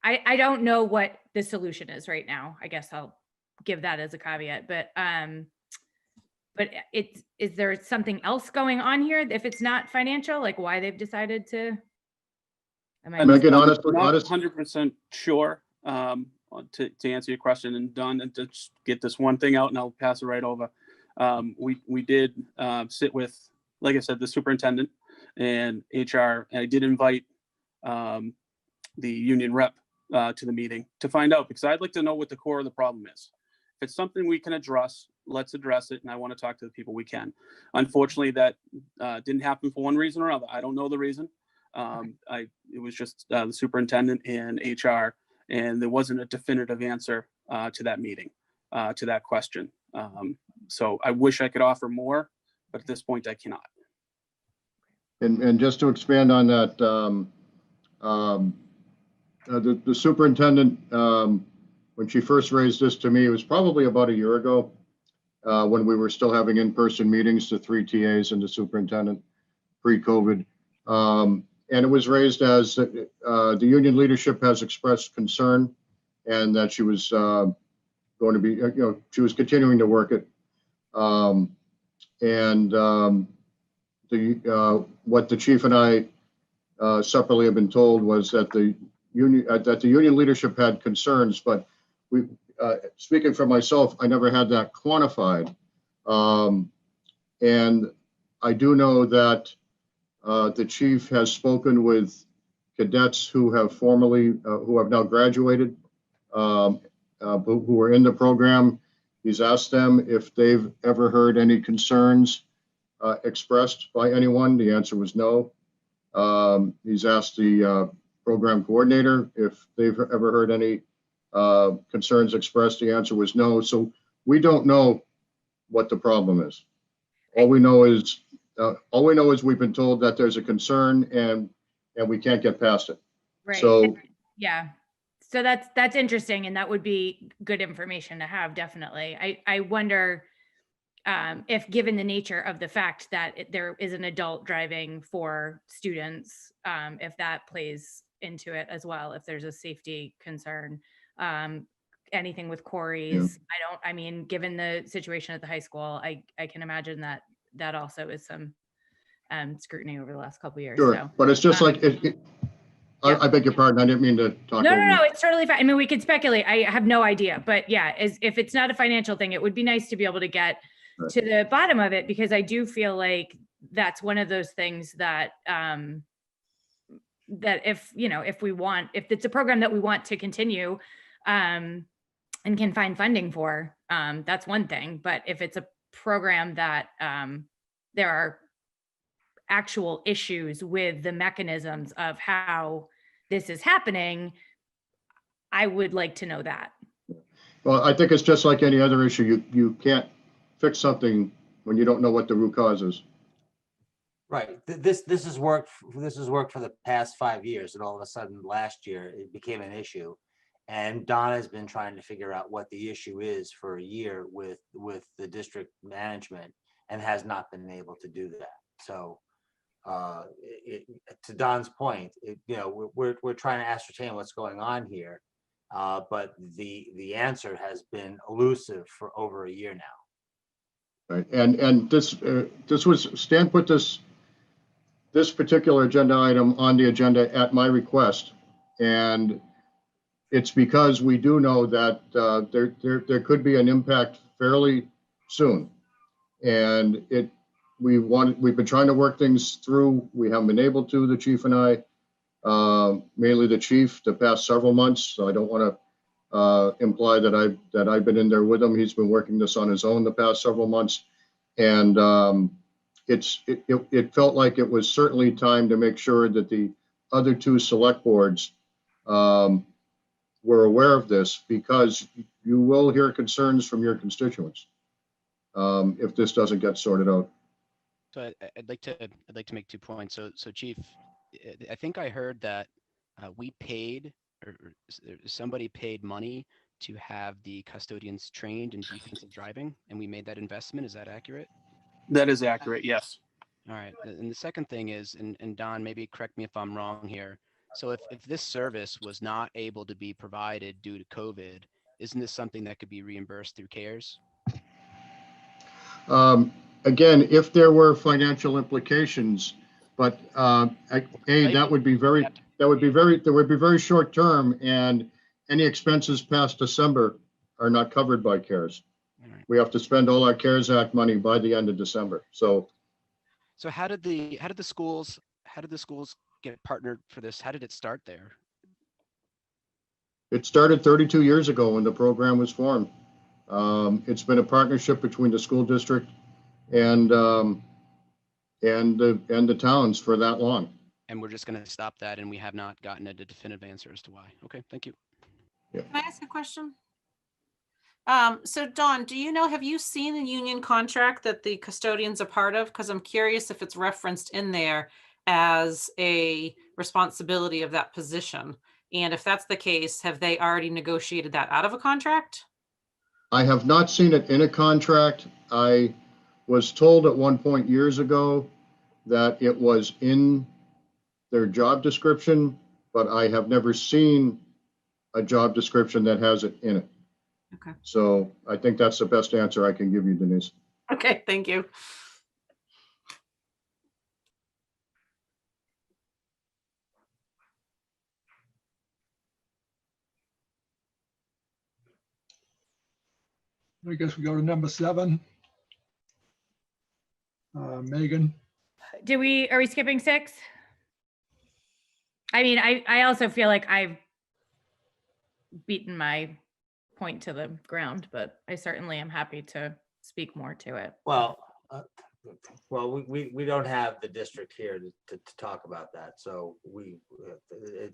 I don't know what the solution is right now. I guess I'll give that as a caveat, but is there something else going on here? If it's not financial, like why they've decided to?
I'm not 100% sure to answer your question, and Don, and to just get this one thing out and I'll pass it right over. We did sit with, like I said, the superintendent and HR, and I did invite the union rep to the meeting to find out, because I'd like to know what the core of the problem is. If it's something we can address, let's address it. And I want to talk to the people we can. Unfortunately, that didn't happen for one reason or another. I don't know the reason. It was just the superintendent and HR, and there wasn't a definitive answer to that meeting, to that question. So I wish I could offer more, but at this point I cannot.
And just to expand on that, the superintendent, when she first raised this to me, it was probably about a year ago, when we were still having in-person meetings, the three TAs and the superintendent, pre-COVID. And it was raised as the union leadership has expressed concern, and that she was going to be, she was continuing to work it. What the chief and I separately have been told was that the union leadership had concerns, but we, speaking for myself, I never had that quantified. And I do know that the chief has spoken with cadets who have who have now graduated, who are in the program. He's asked them if they've ever heard any concerns expressed by anyone. The answer was no. He's asked the program coordinator if they've ever heard any concerns expressed. The answer was no. So we don't know what the problem is. All we know is we've been told that there's a concern and we can't get past it.
Right.
So
yeah. So that's interesting, and that would be good information to have, definitely. I wonder if, given the nature of the fact that there is an adult driving for students, if that plays into it as well, if there's a safety concern, anything with quarries. Yeah. I mean, given the situation at the high school, I can imagine that also is some scrutiny over the last couple of years.
Sure,
so,
but it's just like I beg your pardon. I didn't mean to talk.
No, it's totally fine. I mean, we could speculate. I have no idea, but yeah, if it's not a financial thing, it would be nice to be able to get to the bottom of it, because I do feel like that's one of those things that, that if, you know, if it's a program that we want to continue, and can find funding for, that's one thing. But if it's a program that, there are actual issues with the mechanisms of how this is happening, I would like to know that.
Well, I think it's just like any other issue. You can't fix something when you don't know what the root cause is.
Right. This has worked. This has worked for the past 5 years, and all of a sudden last year it became an issue. And Donna's been trying to figure out what the issue is for a year with the district management, and has not been able to do that. So, to Don's point, you know, we're trying to ascertain what's going on here, but the answer has been elusive for over a year now.
Right. And this was, Stan put this particular agenda item on the agenda at my request, and it's because we do know that there could be an impact fairly soon, and we've been trying to work things through. We haven't been able to, the chief and I, mainly the chief, the past several months. So I don't want to imply that I've been in there with him. He's been working this on his own the past several months, and it felt like it was certainly time to make sure that the other two select boards were aware of this, because you will hear concerns from your constituents if this doesn't get sorted out.
So I'd like to make 2 points. So Chief, I think I heard that we paid, or somebody paid money to have the custodians trained in defensive driving, and we made that investment. Is that accurate?
That is accurate, yes.
All right. And the second thing is, and Don, maybe correct me if I'm wrong here. So if this service was not able to be provided due to COVID, isn't this something that could be reimbursed through CARES?
Again, if there were financial implications, but that would be very short term, and any expenses past December are not covered by CARES.
Right.
We have to spend all our CARES Act money by the end of December. So
how did the schools get partnered for this? How did it start there?
it started 32 years ago when the program was formed. It's been a partnership between the school district and the towns for that long.
And we're just going to stop that, and we have not gotten a definitive answer as to why. Okay, thank you.
Can I ask a question? So Dawn, do you know, have you seen the union contract that the custodians are part of? Because I'm curious if it's referenced in there as a responsibility of that position. And if that's the case, have they already negotiated that out of a contract?
I have not seen it in a contract. I was told at one point years ago that it was in their job description, but I have never seen a job description that has it in it.
Okay.
So I think that's the best answer I can give you, Denise.
Okay, thank you.
I guess we go to number 7. Megan.
Are we skipping 6? I mean, I also feel like I've beaten my point to the ground, but I certainly am happy to speak more to it.
Well, we don't have the district here to talk about that, so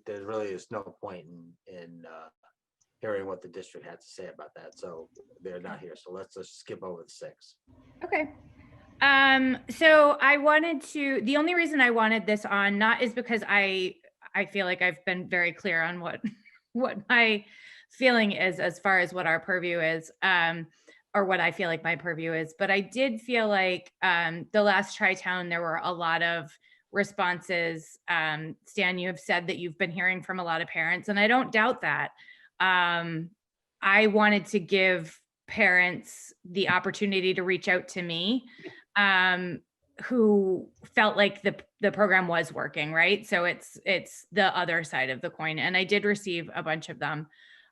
there really is no point in hearing what the district had to say about that. So they're not here. So let's just skip over the 6.
Okay. So the only reason I wanted this on, not is because I feel like I've been very clear on what my feeling is as far as what our purview is, or what I feel like my purview is. But I did feel like the last Tri-Town, there were a lot of responses. Stan, you have said that you've been hearing from a lot of parents, and I don't doubt that. I wanted to give parents the opportunity to reach out to me, who felt like the program was working, right? So it's the other side of the coin. And I did receive a bunch of them,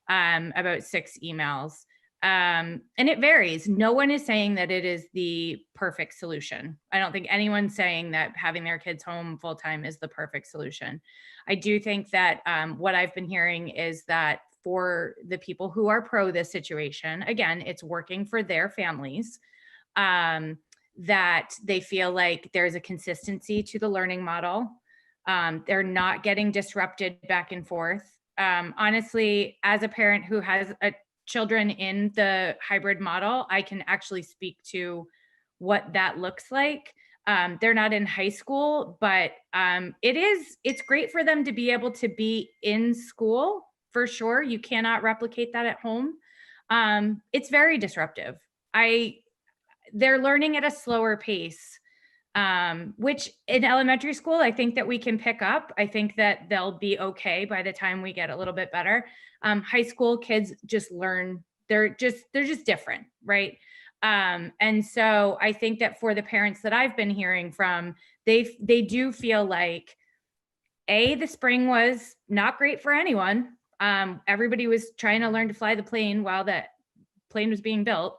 about 6 emails. And it varies. No one is saying that it is the perfect solution. I don't think anyone's saying that having their kids home full time is the perfect solution. I do think that what I've been hearing is that for the people who are pro this situation, again, it's working for their families, that they feel like there's a consistency to the learning model. They're not getting disrupted back and forth. Honestly, as a parent who has children in the hybrid model, I can actually speak to what that looks like. They're not in high school, but it's great for them to be able to be in school for sure. You cannot replicate that at home. It's very disruptive. They're learning at a slower pace, which in elementary school, I think that we can pick up. I think that they'll be okay by the time we get a little bit better. High school kids just learn, they're just different, right? And so I think that for the parents that I've been hearing from, they do feel like, the spring was not great for anyone. Everybody was trying to learn to fly the plane while that plane was being built.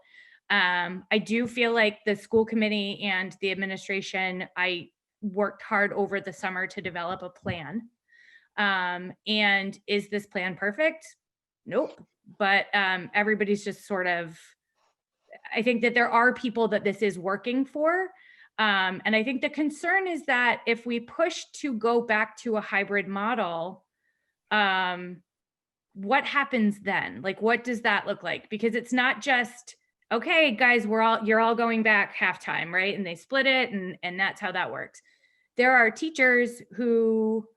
I do feel like the school committee and the administration, I worked hard over the summer to develop a plan. And is this plan perfect? Nope. But everybody's just sort of, I think that there are people that this is working for. And I think the concern is that if we push to go back to a hybrid model, what happens then? Like, what does that look like? Because it's not just, okay, guys, you're all going back halftime, right? And they split it, and that's how that works. There are teachers who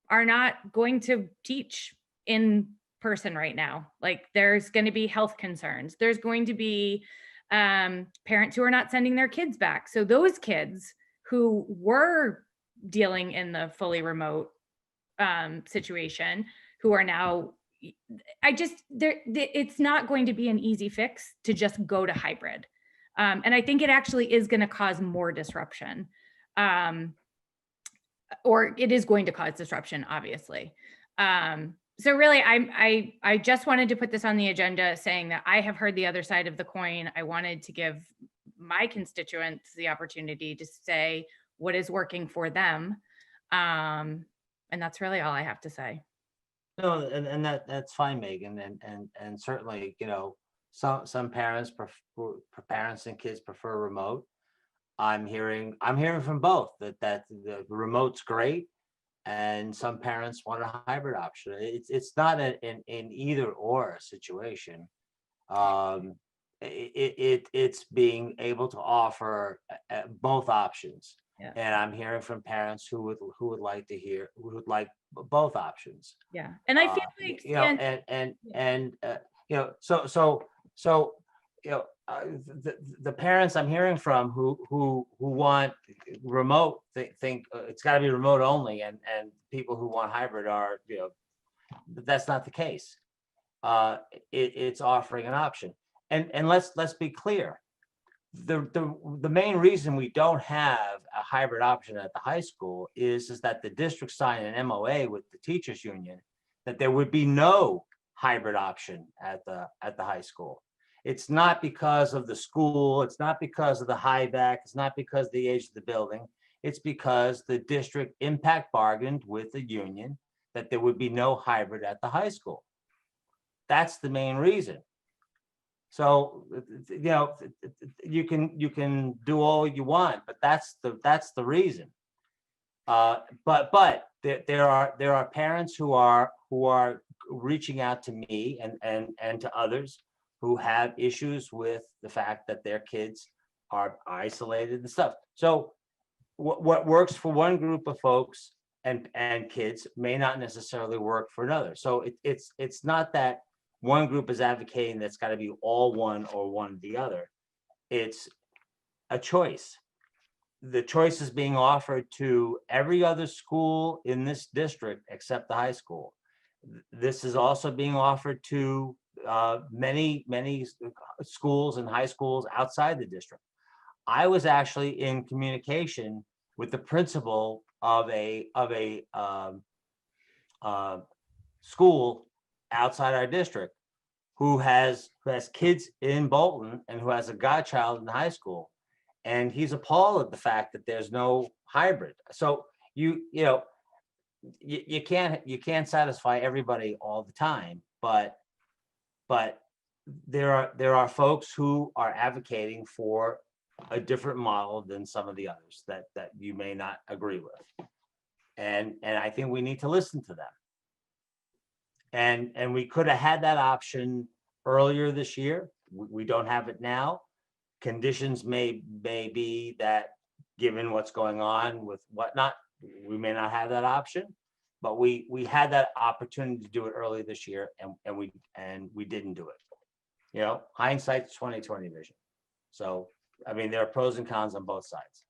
are not going to teach in person right now. Like, there's going to be health concerns. There's going to be parents who are not sending their kids back. So those kids who were dealing in the fully remote situation, who are now, it's not going to be an easy fix to just go to hybrid. And I think it actually is going to cause more disruption. Or it is going to cause disruption, obviously. So really, I just wanted to put this on the agenda, saying that I have heard the other side of the coin. I wanted to give my constituents the opportunity to say what is working for them. And that's really all I have to say.
No, and that's fine, Megan, and certainly, some parents parents and kids prefer remote. I'm hearing from both that the remote's great, and some parents want a hybrid option. It's not an either or situation. It's being able to offer both options.
Yeah.
And I'm hearing from parents who would like both options.
Yeah, and I feel like
the parents I'm hearing from who want remote think it's got to be remote only, and people who want hybrid are, but that's not the case. It's offering an option, and let's be clear. The main reason we don't have a hybrid option at the high school is that the district signed an MOA with the teachers union that there would be no hybrid option at the high school. It's not because of the school, it's not because of the HIVAC, it's not because of the age of the building. It's because the district impact bargained with the union that there would be no hybrid at the high school. That's the main reason. So, you can do all you want, but that's the reason. But there are parents who are reaching out to me and to others who have issues with the fact that their kids are isolated and stuff. So what works for one group of folks and kids may not necessarily work for another. So it's not that one group is advocating that's got to be all one or one or the other. It's a choice. The choice is being offered to every other school in this district except the high school. This is also being offered to many schools and high schools outside the district. I was actually in communication with the principal of a school outside our district who has kids in Bolton and who has a godchild in high school. And he's appalled at the fact that there's no hybrid. So you can't satisfy everybody all the time, but there are folks who are advocating for a different model than some of the others that you may not agree with. And I think we need to listen to them. And we could have had that option earlier this year. We don't have it now. Conditions may be that, given what's going on with whatnot, we may not have that option. But we had that opportunity to do it early this year, and we didn't do it. Hindsight's 20/20 vision. So I mean, there are pros and cons on both sides.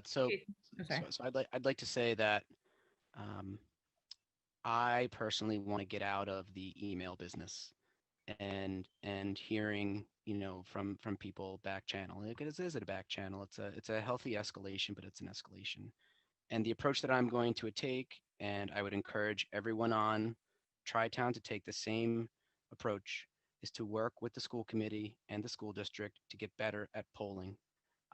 So I'd like to say that I personally want to get out of the email business, and hearing from people back channel. Is it a back channel? It's a healthy escalation, but it's an escalation. And the approach that I'm going to take, and I would encourage everyone on Tri-Town to take the same approach, is to work with the school committee and the school district to get better at polling.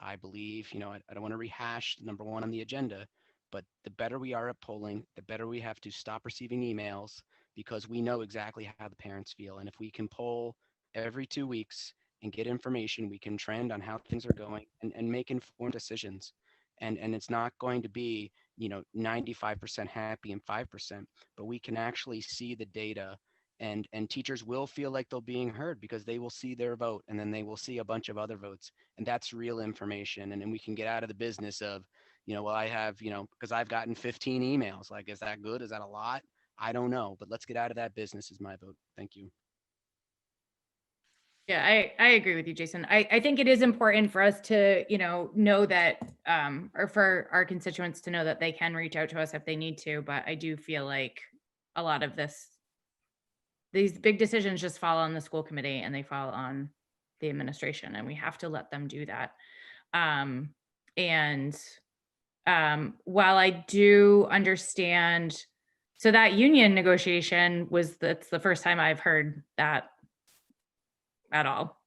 I believe, I don't want to rehash number one on the agenda, but the better we are at polling, the better we have to stop receiving emails, because we know exactly how the parents feel. And if we can poll every 2 weeks and get information, we can trend on how things are going and make informed decisions. And it's not going to be, 95% happy and 5%, but we can actually see the data, and teachers will feel like they're being heard because they will see their vote, and then they will see a bunch of other votes, and that's real information. And then we can get out of the business of, well, I have, because I've gotten 15 emails. Like, is that good? Is that a lot? I don't know, but let's get out of that business is my vote. Thank you.
Yeah, I agree with you, Jason. I think it is important for us to, know that, or for our constituents to know that they can reach out to us if they need to. But I do feel like a lot of these big decisions just fall on the school committee and they fall on the administration, and we have to let them do that. While I do understand, so that union negotiation that's the first time I've heard that at all.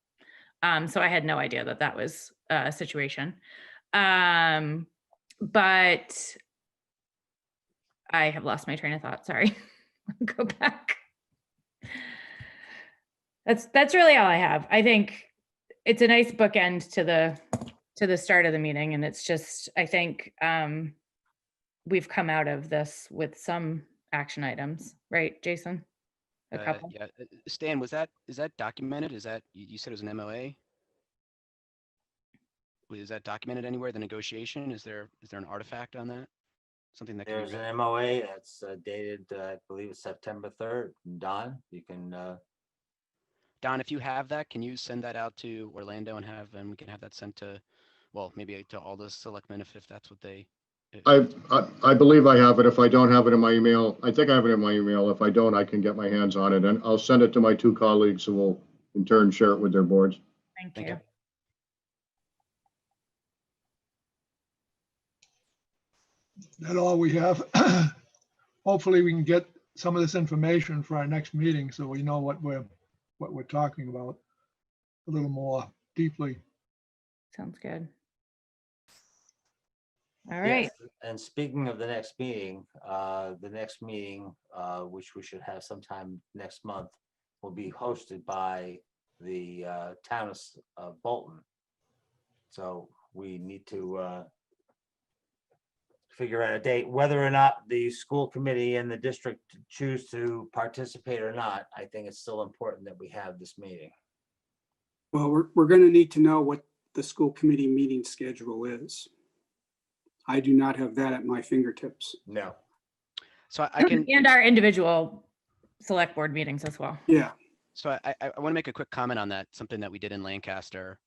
So I had no idea that was a situation. But I have lost my train of thought. Sorry. Go back. That's really all I have. I think it's a nice bookend to the start of the meeting, and it's just, I think we've come out of this with some action items, right, Jason? A couple.
Yeah, Stan, is that documented? Is that, you said it was an MOA? Is that documented anywhere? The negotiation? Is there an artifact on that? Something that
There's an MOA that's dated, I believe it's September 3rd. Don, you can.
Don, if you have that, can you send that out to Orlando and we can have that sent to, well, maybe to all the selectmen if that's what they.
I believe I have it. If I don't have it in my email, I think I have it in my email. If I don't, I can get my hands on it, and I'll send it to my two colleagues who will in turn share it with their boards.
Thank you.
That's all we have. Hopefully we can get some of this information for our next meeting so we know what we're talking about a little more deeply.
Sounds good. All right.
Yes, and speaking of the next meeting, which we should have sometime next month, will be hosted by the town of Bolton. So we need to figure out a date. Whether or not the school committee and the district choose to participate or not, I think it's still important that we have this meeting.
Well, we're going to need to know what the school committee meeting schedule is. I do not have that at my fingertips.
No.
So I can.
And our individual select board meetings as well.
Yeah.
So I want to make a quick comment on that, something that we did in Lancaster.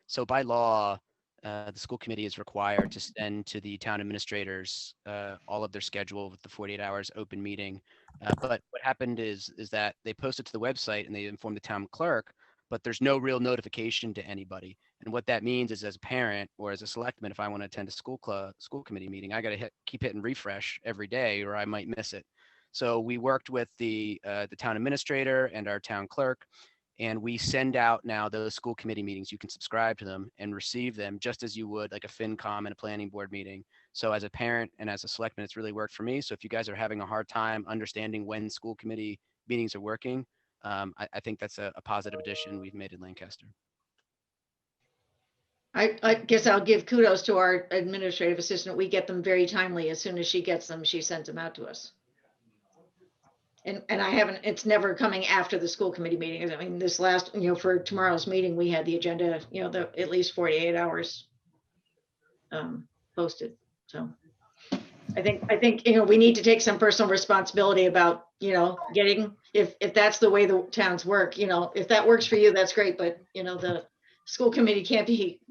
So by law, the school committee is required to send to the town administrators all of their schedule with the 48 hours open meeting. But what happened is that they posted to the website and they informed the town clerk, but there's no real notification to anybody. And what that means is, as a parent or as a selectman, if I want to attend a school committee meeting, I got to keep hitting refresh every day or I might miss it. So we worked with the town administrator and our town clerk, and we send out now those school committee meetings. You can subscribe to them and receive them just as you would like a FinCom and a planning board meeting. So as a parent and as a selectman, it's really worked for me. So if you guys are having a hard time understanding when school committee meetings are working, I think that's a positive addition we've made in Lancaster.
I guess I'll give kudos to our administrative assistant. We get them very timely. As soon as she gets them, she sends them out to us. And I haven't, it's never coming after the school committee meetings. I mean, this last, for tomorrow's meeting, we had the agenda, at least 48 hours posted. So I think, we need to take some personal responsibility about, getting, if that's the way the towns work, if that works for you, that's great. But, the school committee can't be,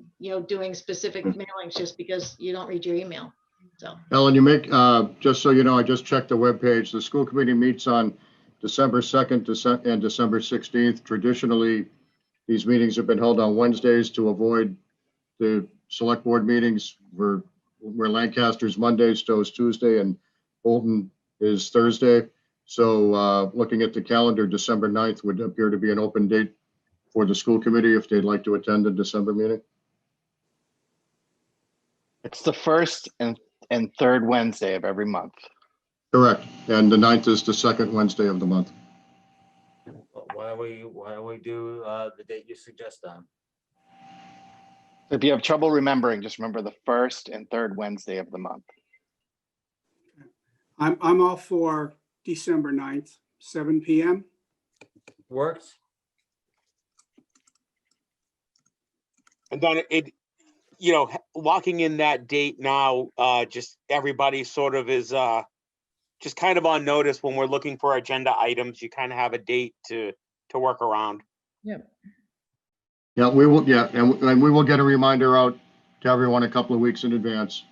doing specific mailings just because you don't read your email. So
Ellen, you make, just so you know, I just checked the webpage. The school committee meets on December 2nd and December 16th. Traditionally, these meetings have been held on Wednesdays to avoid the select board meetings where Lancaster's Monday, Stowe's Tuesday, and Bolton is Thursday. So looking at the calendar, December 9th would appear to be an open date for the school committee if they'd like to attend the December meeting.
It's the first and third Wednesday of every month.
Correct. And the 9th is the second Wednesday of the month.
Why don't we do the date you suggest, Don?
If you have trouble remembering, just remember the first and third Wednesday of the month.
I'm all for December 9th, 7 p.m.
Works?
And then locking in that date now, just everybody sort of is just kind of on notice when we're looking for agenda items. You kind of have a date to work around.
Yep.
Yeah, we will. Yeah, and we will get a reminder out to everyone a couple of weeks in advance.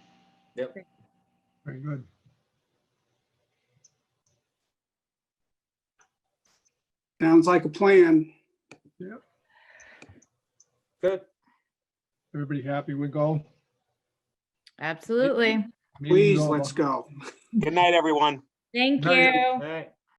Yep.
Very good.
Sounds like a plan.
Yep.
Good.
Everybody happy we go?
Absolutely.
Meeting's
Please,
over.
let's go.
Good night, everyone.
Thank
Night.
you.
All right.